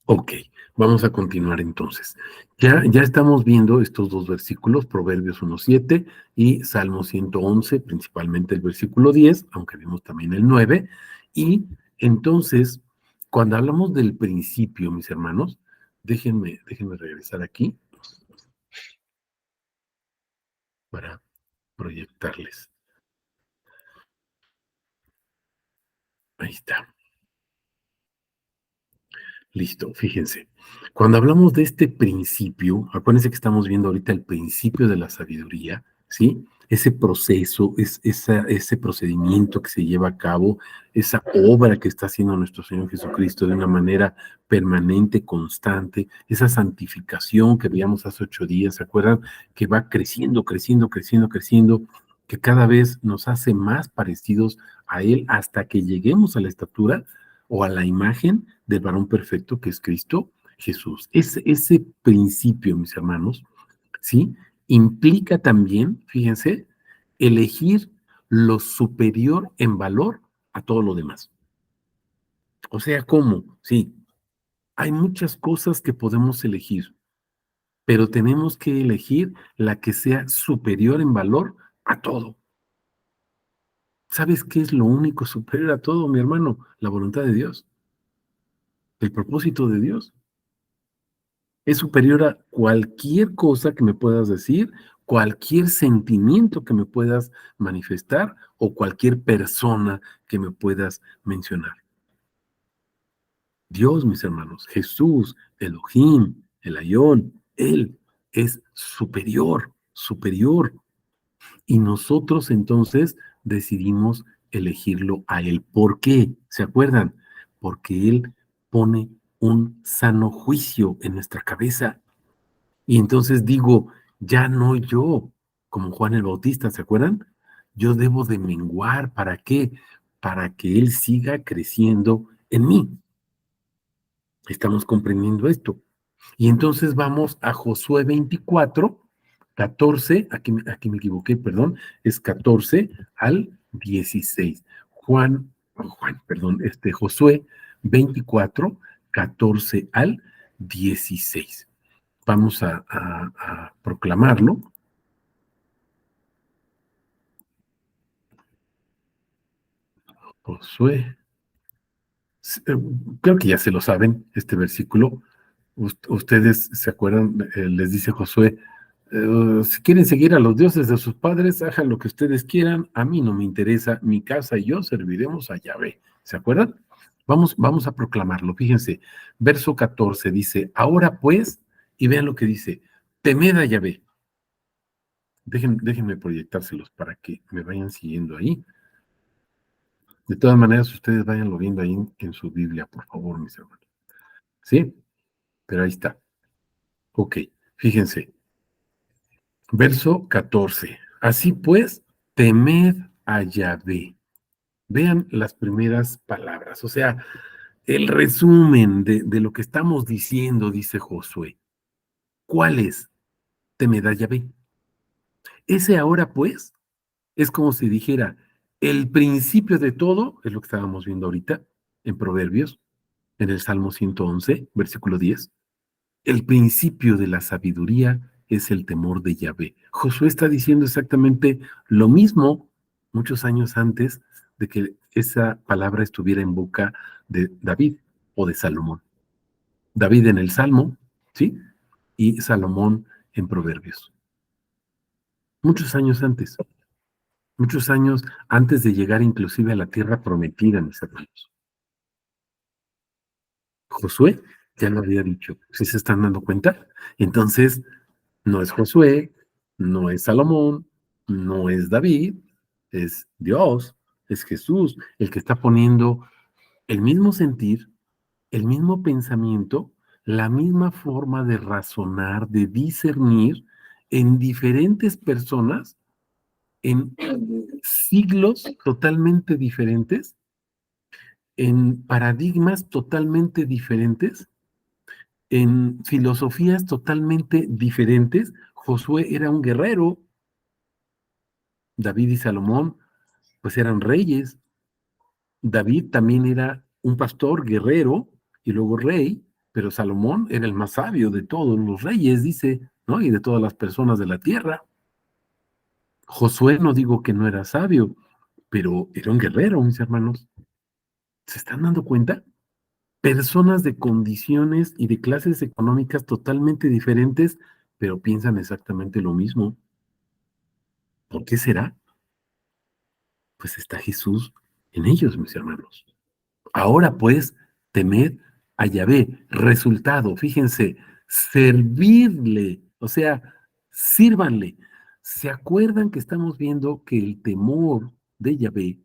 Ok, vamos a continuar entonces. Ya estamos viendo estos dos versículos, Proverbios 1:7 y Salmo 111, principalmente el versículo 10, aunque vimos también el 9. Y entonces, cuando hablamos del principio, mis hermanos, déjenme regresar aquí para proyectarles. Ahí está. Listo, fíjense. Cuando hablamos de este principio, acuérdense que estamos viendo ahorita el principio de la sabiduría, ¿sí? Ese proceso, ese procedimiento que se lleva a cabo, esa obra que está haciendo nuestro Señor Jesucristo de una manera permanente, constante, esa santificación que veíamos hace 8 días, ¿se acuerdan? Que va creciendo, creciendo, creciendo, creciendo, que cada vez nos hace más parecidos a Él hasta que lleguemos a la estatura o a la imagen del varón perfecto que es Cristo Jesús. Ese principio, mis hermanos, ¿sí? Implica también, fíjense, elegir lo superior en valor a todo lo demás. O sea, ¿cómo? Sí, hay muchas cosas que podemos elegir, pero tenemos que elegir la que sea superior en valor a todo. ¿Sabes qué es lo único superior a todo, mi hermano? La voluntad de Dios, el propósito de Dios. Es superior a cualquier cosa que me puedas decir, cualquier sentimiento que me puedas manifestar o cualquier persona que me puedas mencionar. Dios, mis hermanos, Jesús, Elohim, el Ayón, Él es superior, superior. Y nosotros entonces decidimos elegirlo a Él. ¿Por qué? ¿Se acuerdan? Porque Él pone un sano juicio en nuestra cabeza. Y entonces digo, ya no yo, como Juan el Bautista, ¿se acuerdan? Yo debo de menguar, ¿para qué? Para que Él siga creciendo en mí. Estamos comprendiendo esto. Y entonces vamos a Josué 24, 14, aquí me equivoqué, perdón, es 14 al 16. Josué 24, 14 al 16. Vamos a proclamarlo. Josué, eh, creo que ya se lo saben, este versículo. Ustedes se acuerdan, les dice Josué, si quieren seguir a los dioses de sus padres, hagan lo que ustedes quieran, a mí no me interesa, mi casa y yo serviremos a Yahvé. ¿Se acuerdan? Vamos a proclamarlo. Fíjense, verso 14 dice, ahora pues, y vean lo que dice, temed a Yahvé. Déjenme proyectárselos para que me vayan siguiendo ahí. De todas maneras, ustedes vayanlo viendo ahí en su Biblia, por favor, mis hermanos. ¿Sí? Pero ahí está. Ok, fíjense. Verso 14. Así pues, temed a Yahvé. Vean las primeras palabras, o sea, el resumen de lo que estamos diciendo, dice Josué. ¿Cuál es? Temed a Yahvé. Ese ahora, pues, es como si dijera, el principio de todo, es lo que estábamos viendo ahorita en Proverbios, en el Salmo 111, versículo 10. El principio de la sabiduría es el temor de Yahvé. Josué está diciendo exactamente lo mismo muchos años antes de que esa palabra estuviera en boca de David o de Salomón. David en el Salmo, ¿sí? Y Salomón en Proverbios. Muchos años antes de llegar inclusive a la tierra prometida, mis hermanos. Josué ya lo había dicho, ¿sí se están dando cuenta? Entonces, no es Josué, no es Salomón, no es David, es Dios, es Jesús, el que está poniendo el mismo sentir, el mismo pensamiento, la misma forma de razonar, de discernir en diferentes personas, en siglos totalmente diferentes, en paradigmas totalmente diferentes, en filosofías totalmente diferentes. Josué era un guerrero, David y Salomón pues eran reyes. David también era un pastor, guerrero y luego rey, pero Salomón era el más sabio de todos los reyes, dice, ¿no? Y de todas las personas de la tierra. Josué no digo que no era sabio, pero era un guerrero, mis hermanos. ¿Se están dando cuenta? Personas de condiciones y de clases económicas totalmente diferentes, pero piensan exactamente lo mismo. ¿Por qué será? Pues está Jesús en ellos, mis hermanos. Ahora pues, temed a Yahvé. Resultado, fíjense, servirle, o sea, sírvanle. ¿Se acuerdan que estamos viendo que el temor de Yahvé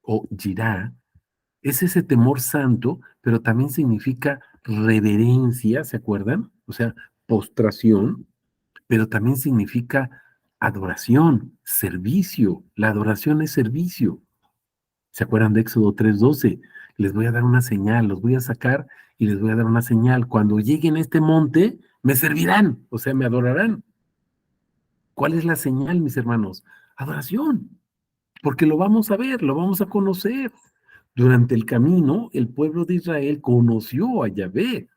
o Yirá es ese temor santo, pero también significa reverencia, ¿se acuerdan? O sea, postración, pero también significa adoración, servicio. La adoración es servicio. ¿Se acuerdan de Éxodo 3:12? Les voy a dar una señal, los voy a sacar y les voy a dar una señal. Cuando lleguen a este monte, me servirán, o sea, me adorarán. ¿Cuál es la señal, mis hermanos? Adoración, porque lo vamos a ver, lo vamos a conocer. Durante el camino, el pueblo de Israel conoció a Yahvé.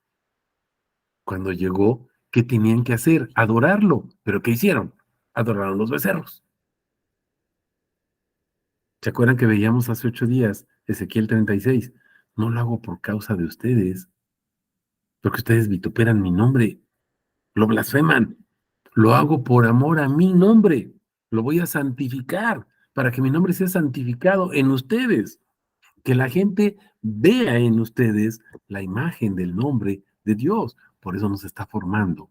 Cuando llegó, ¿qué tenían que hacer? Adorarlo. ¿Pero qué hicieron? Adoraron los becerros. ¿Se acuerdan que veíamos hace 8 días Ezequiel 36? No lo hago por causa de ustedes, porque ustedes vituperan mi nombre, lo blasfeman. Lo hago por amor a mi nombre. Lo voy a santificar para que mi nombre sea santificado en ustedes. Que la gente vea en ustedes la imagen del nombre de Dios. Por eso nos está formando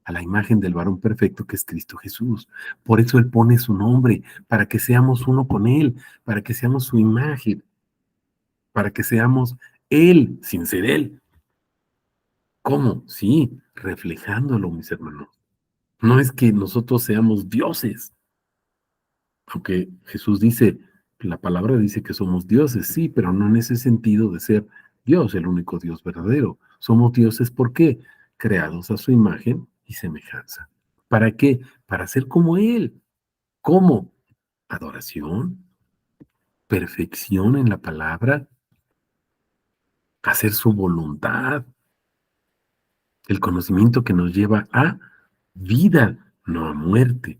a la imagen del varón perfecto que es Cristo Jesús. Por eso Él pone su nombre, para que seamos uno con Él, para que seamos su imagen, para que seamos Él sin ser Él. ¿Cómo? Sí, reflejándolo, mis hermanos. No es que nosotros seamos dioses, aunque Jesús dice, la palabra dice que somos dioses, sí, pero no en ese sentido de ser Dios, el único Dios verdadero. Somos dioses, ¿por qué? Creados a su imagen y semejanza. ¿Para qué? Para ser como Él. ¿Cómo? Adoración, perfección en la palabra, hacer su voluntad, el conocimiento que nos lleva a vida, no a muerte.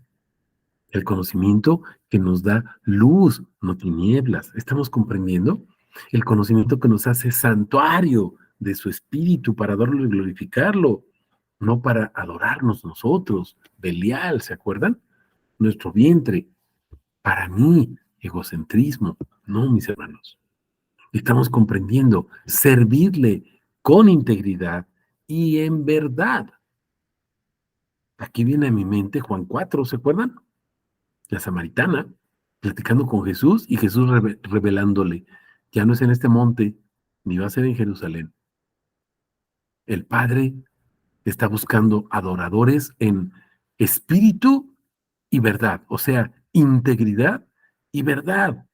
El conocimiento que nos da luz, no tinieblas. ¿Estamos comprendiendo? El conocimiento que nos hace santuario de su espíritu para adorarlo y glorificarlo, no para adorarnos nosotros. Belial, ¿se acuerdan? Nuestro vientre. Para mí, egocentrismo. No, mis hermanos. Estamos comprendiendo servirle con integridad y en verdad. Aquí viene a mi mente Juan 4, ¿se acuerdan? La samaritana, platicando con Jesús y Jesús revelándole, ya no es en este monte, ni va a ser en Jerusalén. El Padre está buscando adoradores en espíritu y verdad, o sea, integridad y verdad.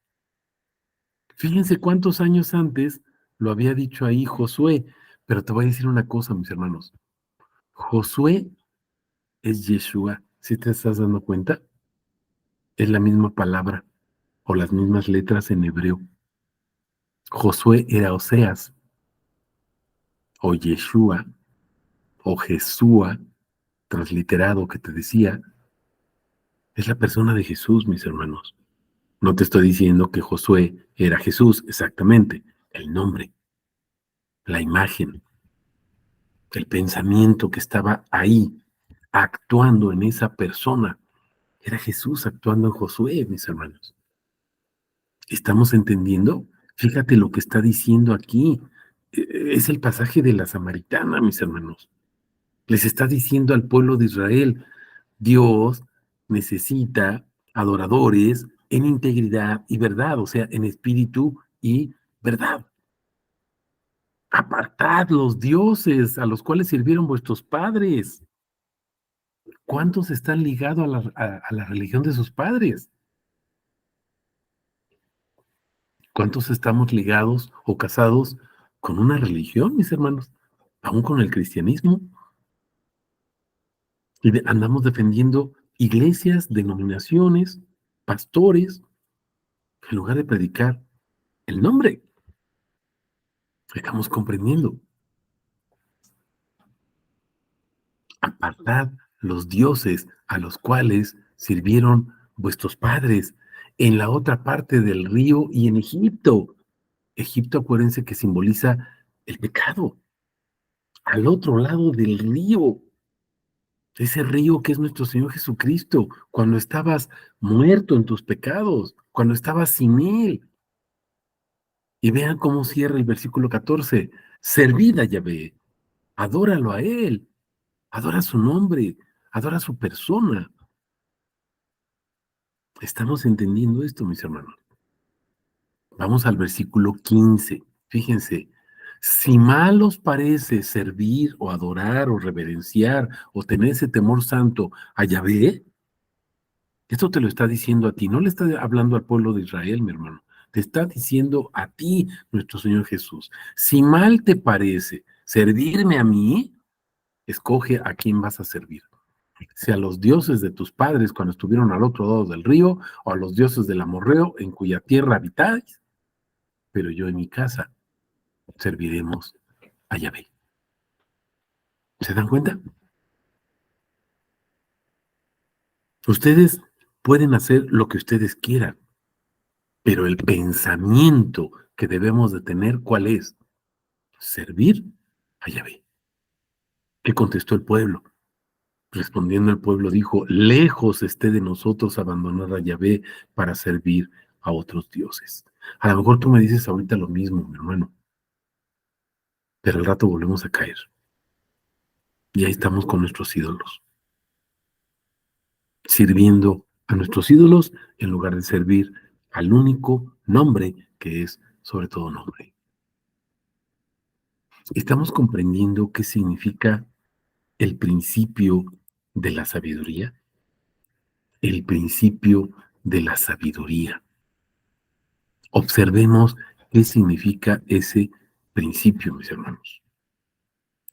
Fíjense cuántos años antes lo había dicho ahí Josué, pero te voy a decir una cosa, mis hermanos. Josué es Yeshua, si te estás dando cuenta, es la misma palabra o las mismas letras en hebreo. Josué era Oseas, o Yeshua, o Jesúa, transliterado que te decía, es la persona de Jesús, mis hermanos. No te estoy diciendo que Josué era Jesús, exactamente. El nombre, la imagen, el pensamiento que estaba ahí, actuando en esa persona, era Jesús actuando en Josué, mis hermanos. ¿Estamos entendiendo? Fíjate lo que está diciendo aquí. Es el pasaje de la samaritana, mis hermanos. Les está diciendo al pueblo de Israel, Dios necesita adoradores en integridad y verdad, o sea, en espíritu y verdad. Apartad los dioses a los cuales sirvieron vuestros padres. ¿Cuántos están ligados a la religión de sus padres? ¿Cuántos estamos ligados o casados con una religión, mis hermanos? Aún con el cristianismo. Y andamos defendiendo iglesias, denominaciones, pastores, en lugar de predicar el nombre. Estamos comprendiendo. Apartad los dioses a los cuales sirvieron vuestros padres en la otra parte del río y en Egipto. Egipto, acuérdense que simboliza el pecado. Al otro lado del río, ese río que es nuestro Señor Jesucristo, cuando estabas muerto en tus pecados, cuando estabas sin Él. Y vean cómo cierra el versículo 14. Servid a Yahvé, adóralo a Él, adora su nombre, adora su persona. ¿Estamos entendiendo esto, mis hermanos? Vamos al versículo 15. Fíjense, si mal os parece servir o adorar o reverenciar o tener ese temor santo a Yahvé, esto te lo está diciendo a ti, no le está hablando al pueblo de Israel, mi hermano, te está diciendo a ti, nuestro Señor Jesús. Si mal te parece servirme a mí, escoge a quién vas a servir. Si a los dioses de tus padres cuando estuvieron al otro lado del río, o a los dioses del amorreo en cuya tierra habitáis, pero yo en mi casa serviremos a Yahvé. ¿Se dan cuenta? Ustedes pueden hacer lo que ustedes quieran, pero el pensamiento que debemos de tener, ¿cuál es? Servir a Yahvé. ¿Qué contestó el pueblo? Respondiendo el pueblo dijo, lejos esté de nosotros abandonar a Yahvé para servir a otros dioses. A lo mejor tú me dices ahorita lo mismo, mi hermano, pero al rato volvemos a caer. Y ahí estamos con nuestros ídolos, sirviendo a nuestros ídolos en lugar de servir al único nombre que es sobre todo nombre. ¿Estamos comprendiendo qué significa el principio de la sabiduría? El principio de la sabiduría. Observemos qué significa ese principio, mis hermanos.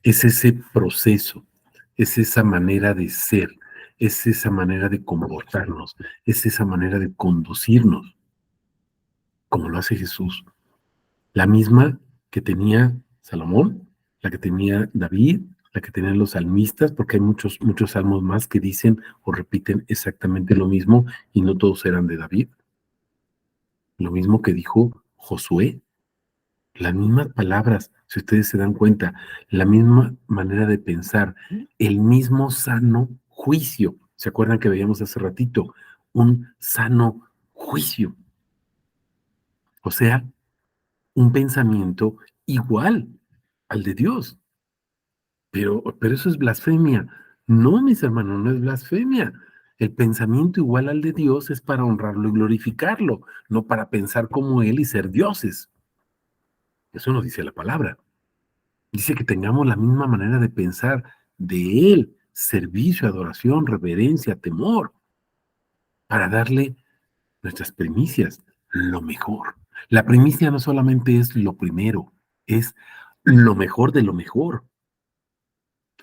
Es ese proceso, es esa manera de ser, es esa manera de comportarnos, es esa manera de conducirnos, como lo hace Jesús. La misma que tenía Salomón, la que tenía David, la que tenían los salmistas, porque hay muchos salmos más que dicen o repiten exactamente lo mismo y no todos eran de David. Lo mismo que dijo Josué, las mismas palabras, si ustedes se dan cuenta, la misma manera de pensar, el mismo sano juicio. ¿Se acuerdan que veíamos hace ratito? Un sano juicio. O sea, un pensamiento igual al de Dios. Pero eso es blasfemia. No, mis hermanos, no es blasfemia. El pensamiento igual al de Dios es para honrarlo y glorificarlo, no para pensar como Él y ser dioses. Eso nos dice la palabra. Dice que tengamos la misma manera de pensar de Él, servicio, adoración, reverencia, temor, para darle nuestras primicias, lo mejor. La primicia no solamente es lo primero, es lo mejor de lo mejor.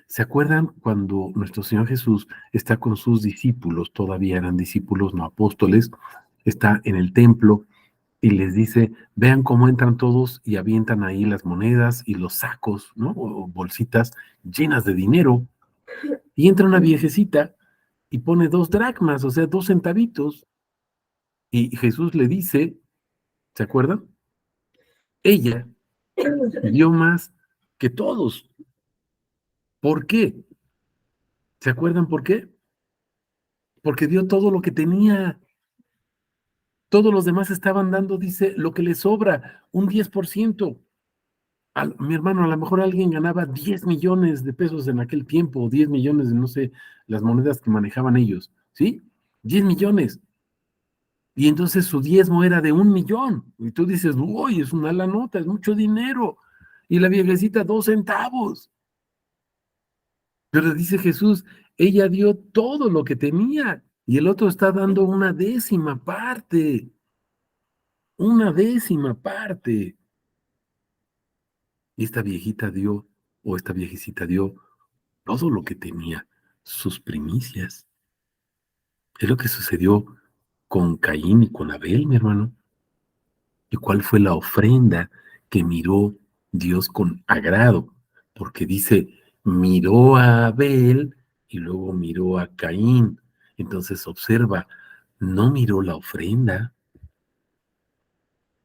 ¿Se acuerdan cuando nuestro Señor Jesús está con sus discípulos, todavía eran discípulos, no apóstoles, está en el templo y les dice, vean cómo entran todos y avientan ahí las monedas y los sacos, ¿no? O bolsitas llenas de dinero. Y entra una viejecita y pone 2 dracmas, o sea, 2 centavitos. Y Jesús le dice, ¿se acuerdan? Ella dio más que todos. ¿Por qué? ¿Se acuerdan por qué? Porque dio todo lo que tenía. Todos los demás estaban dando, dice, lo que les sobra, un 10%. Mi hermano, a lo mejor alguien ganaba 10 millones de pesos en aquel tiempo, o 10 millones de, no sé, las monedas que manejaban ellos, ¿sí? 10 millones. Y entonces su diezmo era de 1 millón. Y tú dices, uy, es una la nota, es mucho dinero. Y la viejecita 2 centavos. Pero dice Jesús, ella dio todo lo que tenía. Y el otro está dando una décima parte. Una décima parte. Y esta viejita dio, o esta viejecita dio todo lo que tenía, sus primicias. Es lo que sucedió con Caín y con Abel, mi hermano. ¿Y cuál fue la ofrenda que miró Dios con agrado? Porque dice, miró a Abel y luego miró a Caín. Entonces observa, no miró la ofrenda.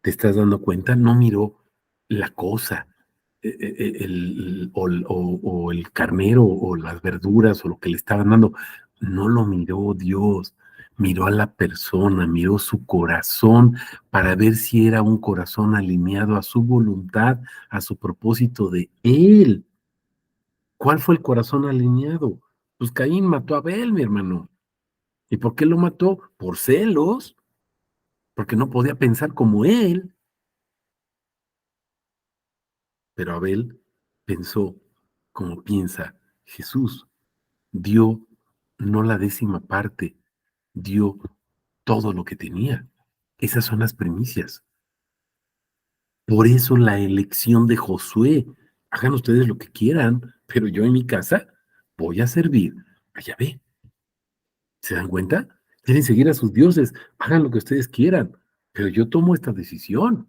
¿Te estás dando cuenta? No miró la cosa, o el carnero o las verduras o lo que le estaban dando. No lo miró Dios. miró a la persona, miró su corazón para ver si era un corazón alineado a su voluntad, a su propósito de él. ¿Cuál fue el corazón alineado? Pues Caín mató a Abel, mi hermano. ¿Y por qué lo mató? Por celos, porque no podía pensar como él. Pero Abel pensó como piensa Jesús. Dio no la décima parte, dio todo lo que tenía. Esas son las primicias. Por eso la elección de Josué. Hagan ustedes lo que quieran, pero yo en mi casa voy a servir a Yahvé. ¿Se dan cuenta? Quieren seguir a sus dioses, hagan lo que ustedes quieran, pero yo tomo esta decisión.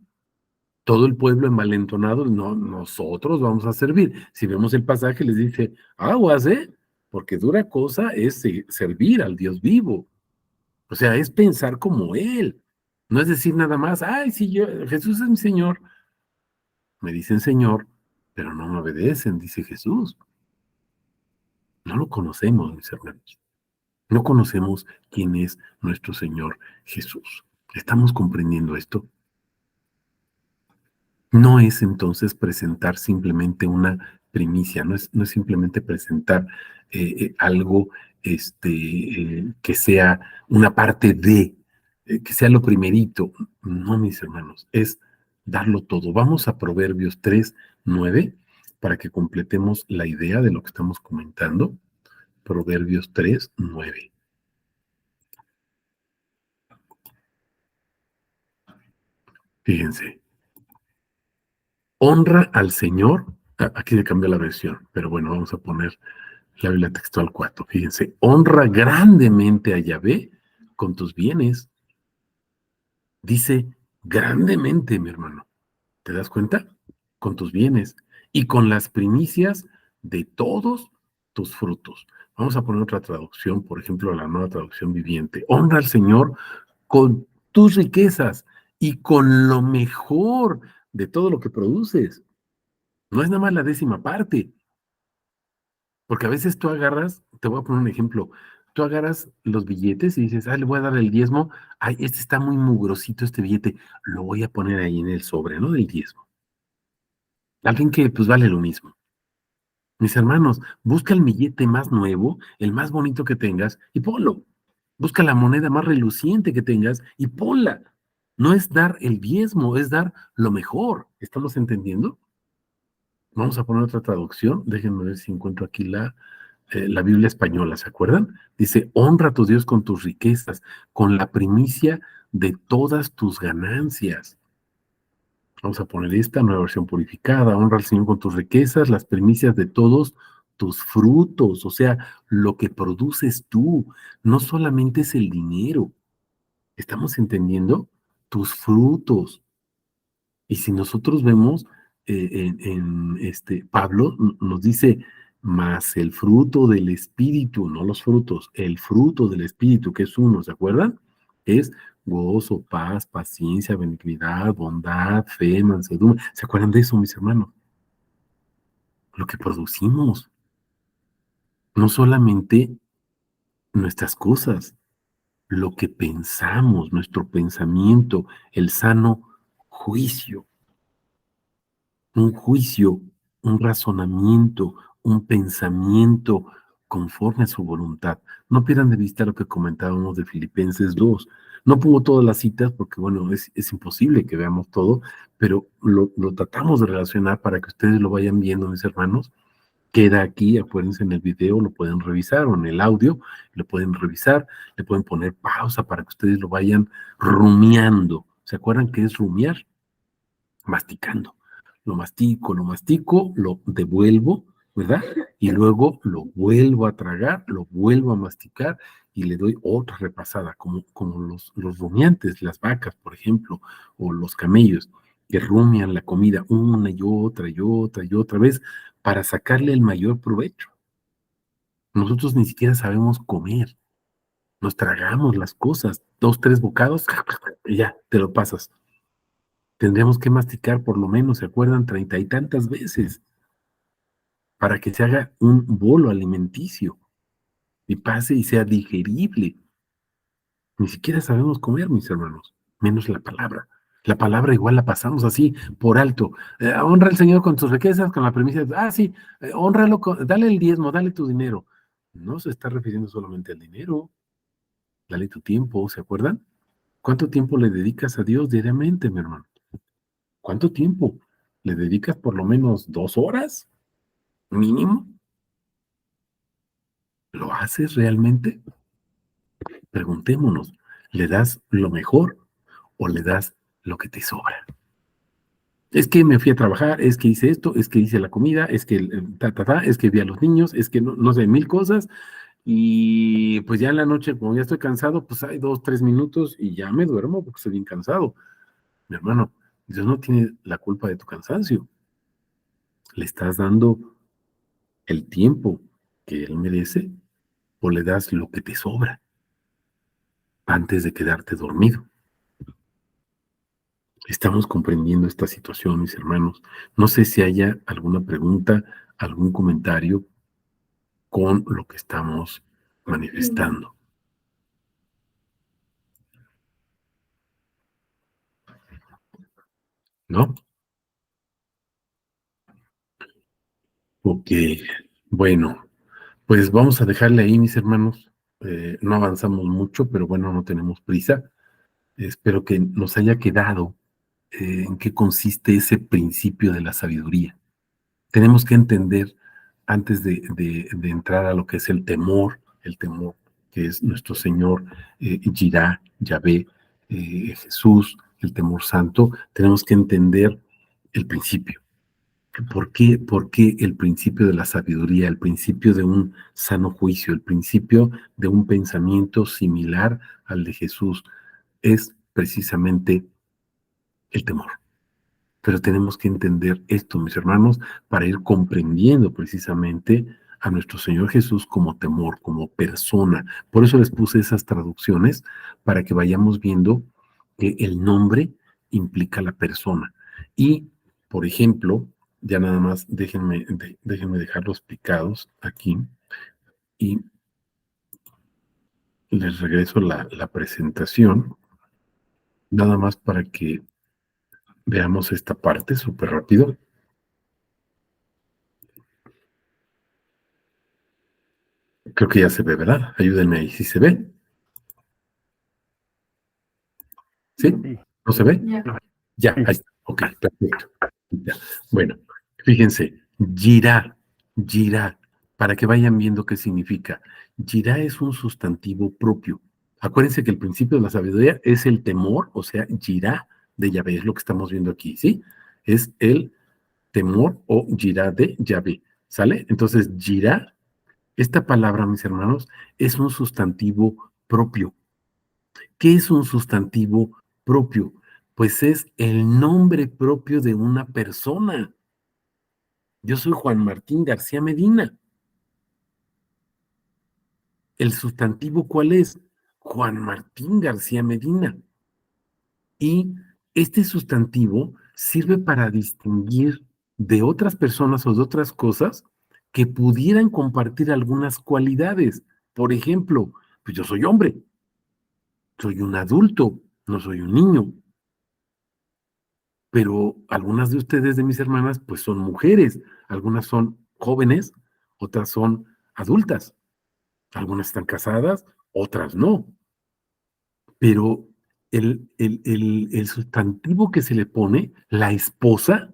Todo el pueblo envalentonado, no, nosotros vamos a servir. Si vemos el pasaje, les dice, aguas, porque dura cosa es servir al Dios vivo. O sea, es pensar como Él. No es decir nada más, ay, sí, Jesús es mi Señor. Me dicen Señor, pero no me obedecen, dice Jesús. No lo conocemos, mis hermanos. No conocemos quién es nuestro Señor Jesús. ¿Estamos comprendiendo esto? No es entonces presentar simplemente una primicia, no es simplemente presentar algo que sea una parte de, que sea lo primerito. No, mis hermanos, es darlo todo. Vamos a Proverbios 3:9 para que completemos la idea de lo que estamos comentando. Proverbios 3:9. Fíjense, honra al Señor. Aquí le cambié la versión, pero bueno, vamos a poner la Biblia textual 4. Fíjense, honra grandemente a Yahvé con tus bienes. Dice grandemente, mi hermano. ¿Te das cuenta? Con tus bienes y con las primicias de todos tus frutos. Vamos a poner otra traducción, por ejemplo, la nueva traducción viviente. Honra al Señor con tus riquezas y con lo mejor de todo lo que produces. No es nada más la décima parte, porque a veces tú agarras, te voy a poner un ejemplo, tú agarras los billetes y dices, le voy a dar el diezmo, ay, este está muy mugrosito este billete, lo voy a poner ahí en el sobre, ¿no? Del diezmo. Alguien que pues vale lo mismo. Mis hermanos, busca el billete más nuevo, el más bonito que tengas y ponlo. Busca la moneda más reluciente que tengas y ponla. No es dar el diezmo, es dar lo mejor. ¿Estamos entendiendo? Vamos a poner otra traducción. Déjenme ver si encuentro aquí la Biblia española, ¿se acuerdan? Dice, honra a tu Dios con tus riquezas, con la primicia de todas tus ganancias. Vamos a poner esta nueva versión purificada. Honra al Señor con tus riquezas, las primicias de todos tus frutos, o sea, lo que produces tú. No solamente es el dinero. ¿Estamos entendiendo? Tus frutos. Y si nosotros vemos Pablo nos dice, más el fruto del Espíritu, no los frutos, el fruto del Espíritu, que es uno, ¿se acuerdan? Es gozo, paz, paciencia, benignidad, bondad, fe, mansedumbre. ¿Se acuerdan de eso, mis hermanos? Lo que producimos, no solamente nuestras cosas, lo que pensamos, nuestro pensamiento, el sano juicio. Un juicio, un razonamiento, un pensamiento conforme a su voluntad. No pierdan de vista lo que comentábamos de Filipenses 2. No pongo todas las citas porque, bueno, es imposible que veamos todo, pero lo tratamos de relacionar para que ustedes lo vayan viendo, mis hermanos. Queda aquí, acuérdense en el video, lo pueden revisar o en el audio, lo pueden revisar, le pueden poner pausa para que ustedes lo vayan rumiando. ¿Se acuerdan qué es rumiar? Masticando. Lo mastico, lo devuelvo, ¿verdad? Y luego lo vuelvo a tragar, lo vuelvo a masticar y le doy otra repasada, como los rumiantes, las vacas, por ejemplo, o los camellos, que rumian la comida una y otra vez para sacarle el mayor provecho. Nosotros ni siquiera sabemos comer, nos tragamos las cosas, 2, 3 bocados, y ya, te lo pasas. Tendríamos que masticar por lo menos, ¿se acuerdan? 30 y tantas veces para que se haga un bolo alimenticio y pase y sea digerible. Ni siquiera sabemos comer, mis hermanos, menos la palabra. La palabra igual la pasamos así, por alto. Honra al Señor con tus riquezas, con la premisa de, sí, honralo, dale el diezmo, dale tu dinero. No se está refiriendo solamente al dinero, dale tu tiempo, ¿se acuerdan? ¿Cuánto tiempo le dedicas a Dios diariamente, mi hermano? ¿Cuánto tiempo? ¿Le dedicas por lo menos 2 horas mínimo? ¿Lo haces realmente? Preguntémonos, ¿le das lo mejor o le das lo que te sobra? Es que me fui a trabajar, es que hice esto, es que hice la comida, es que es que vi a los niños, es que no sé, mil cosas. Y pues ya en la noche, como ya estoy cansado, pues hay 2, 3 minutos y ya me duermo porque estoy bien cansado. Mi hermano, Dios no tiene la culpa de tu cansancio. ¿Le estás dando el tiempo que Él merece o le das lo que te sobra antes de quedarte dormido? Estamos comprendiendo esta situación, mis hermanos. No sé si haya alguna pregunta, algún comentario con lo que estamos manifestando, ¿no? Ok, bueno, pues vamos a dejarle ahí, mis hermanos. No avanzamos mucho, pero bueno, no tenemos prisa. Espero que nos haya quedado en qué consiste ese principio de la sabiduría. Tenemos que entender, antes de entrar a lo que es el temor que es nuestro Señor, Jirá, Yahvé, Jesús, el temor santo, tenemos que entender el principio. Por qué el principio de la sabiduría, el principio de un sano juicio, el principio de un pensamiento similar al de Jesús? Es precisamente el temor. Pero tenemos que entender esto, mis hermanos, para ir comprendiendo precisamente a nuestro Señor Jesús como temor, como persona. Por eso les puse esas traducciones, para que vayamos viendo que el nombre implica la persona. Y, por ejemplo, ya nada más déjenme dejarlos picados aquí y les regreso la presentación, nada más para que veamos esta parte súper rápido. Creo que ya se ve, ¿verdad? Ayúdenme ahí, ¿sí se ve? ¿Sí? Sí. ¿No se ve? Ya. Ya, ahí está. Ok, perfecto. Ya. Bueno, fíjense, girá, girá, para que vayan viendo qué significa. Girá es un sustantivo propio. Acuérdense que el principio de la sabiduría es el temor, o sea, girá de Yahvé, es lo que estamos viendo aquí, ¿sí? Es el temor o girá de Yahvé, ¿sale? Entonces, girá, esta palabra, mis hermanos, es un sustantivo propio. ¿Qué es un sustantivo propio? Pues es el nombre propio de una persona. Yo soy Juan Martín García Medina. ¿El sustantivo cuál es? Juan Martín García Medina. Y este sustantivo sirve para distinguir de otras personas o de otras cosas que pudieran compartir algunas cualidades. Por ejemplo, pues yo soy hombre, soy un adulto, no soy un niño. Pero algunas de ustedes, de mis hermanas, pues son mujeres, algunas son jóvenes, otras son adultas, algunas están casadas, otras no, pero el sustantivo que se le pone, la esposa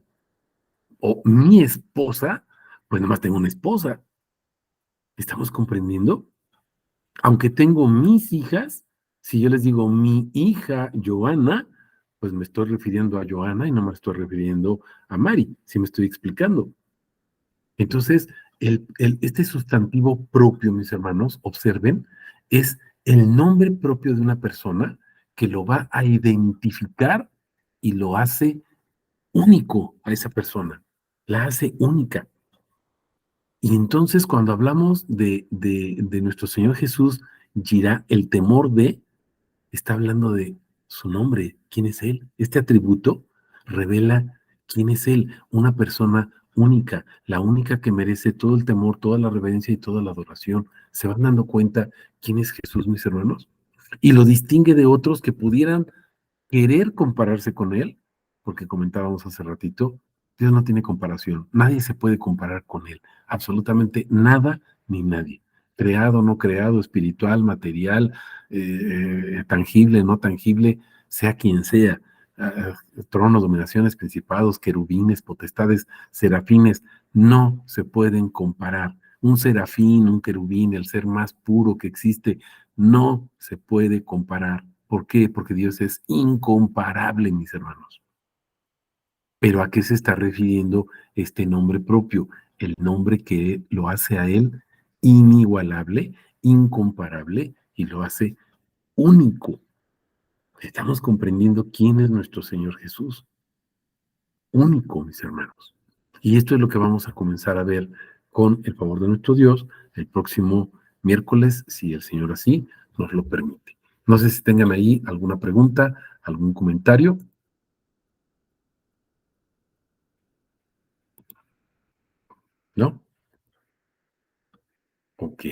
o mi esposa, pues nomás tengo una esposa. ¿Estamos comprendiendo? Aunque tengo mis hijas, si yo les digo mi hija Joana, pues me estoy refiriendo a Joana y no me estoy refiriendo a Mari, si me estoy explicando. Entonces, este sustantivo propio, mis hermanos, observen, es el nombre propio de una persona que lo va a identificar y lo hace único a esa persona, la hace única. Y entonces, cuando hablamos de nuestro Señor Jesús, Jirá, el temor de, está hablando de su nombre, quién es Él. Este atributo revela quién es Él, una persona única, la única que merece todo el temor, toda la reverencia y toda la adoración. ¿Se van dando cuenta quién es Jesús, mis hermanos? y lo distingue de otros que pudieran querer compararse con él, porque comentábamos hace ratito, Dios no tiene comparación, nadie se puede comparar con él, absolutamente nada ni nadie, creado, no creado, espiritual, material, tangible, no tangible, sea quien sea, tronos, dominaciones, principados, querubines, potestades, serafines, no se pueden comparar. Un serafín, un querubín, el ser más puro que existe, no se puede comparar. ¿Por qué? Porque Dios es incomparable, mis hermanos. Pero ¿a qué se está refiriendo este nombre propio? El nombre que lo hace a Él inigualable, incomparable y lo hace único. Estamos comprendiendo quién es nuestro Señor Jesús. Único, mis hermanos. Y esto es lo que vamos a comenzar a ver con el favor de nuestro Dios el próximo miércoles, si el Señor así nos lo permite. No sé si tengan ahí alguna pregunta, algún comentario. ¿No? Ok.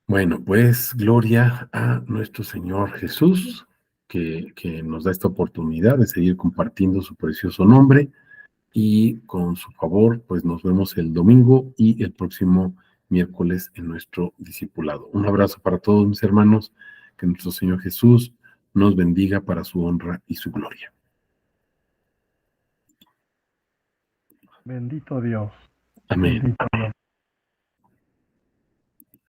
Bueno, pues gloria a nuestro Señor Jesús, que nos da esta oportunidad de seguir compartiendo su precioso nombre y con su favor, pues nos vemos el domingo y el próximo miércoles en nuestro discipulado. Un abrazo para todos mis hermanos, que nuestro Señor Jesús nos bendiga para su honra y su gloria. Bendito Dios. Amén. Bendito Dios.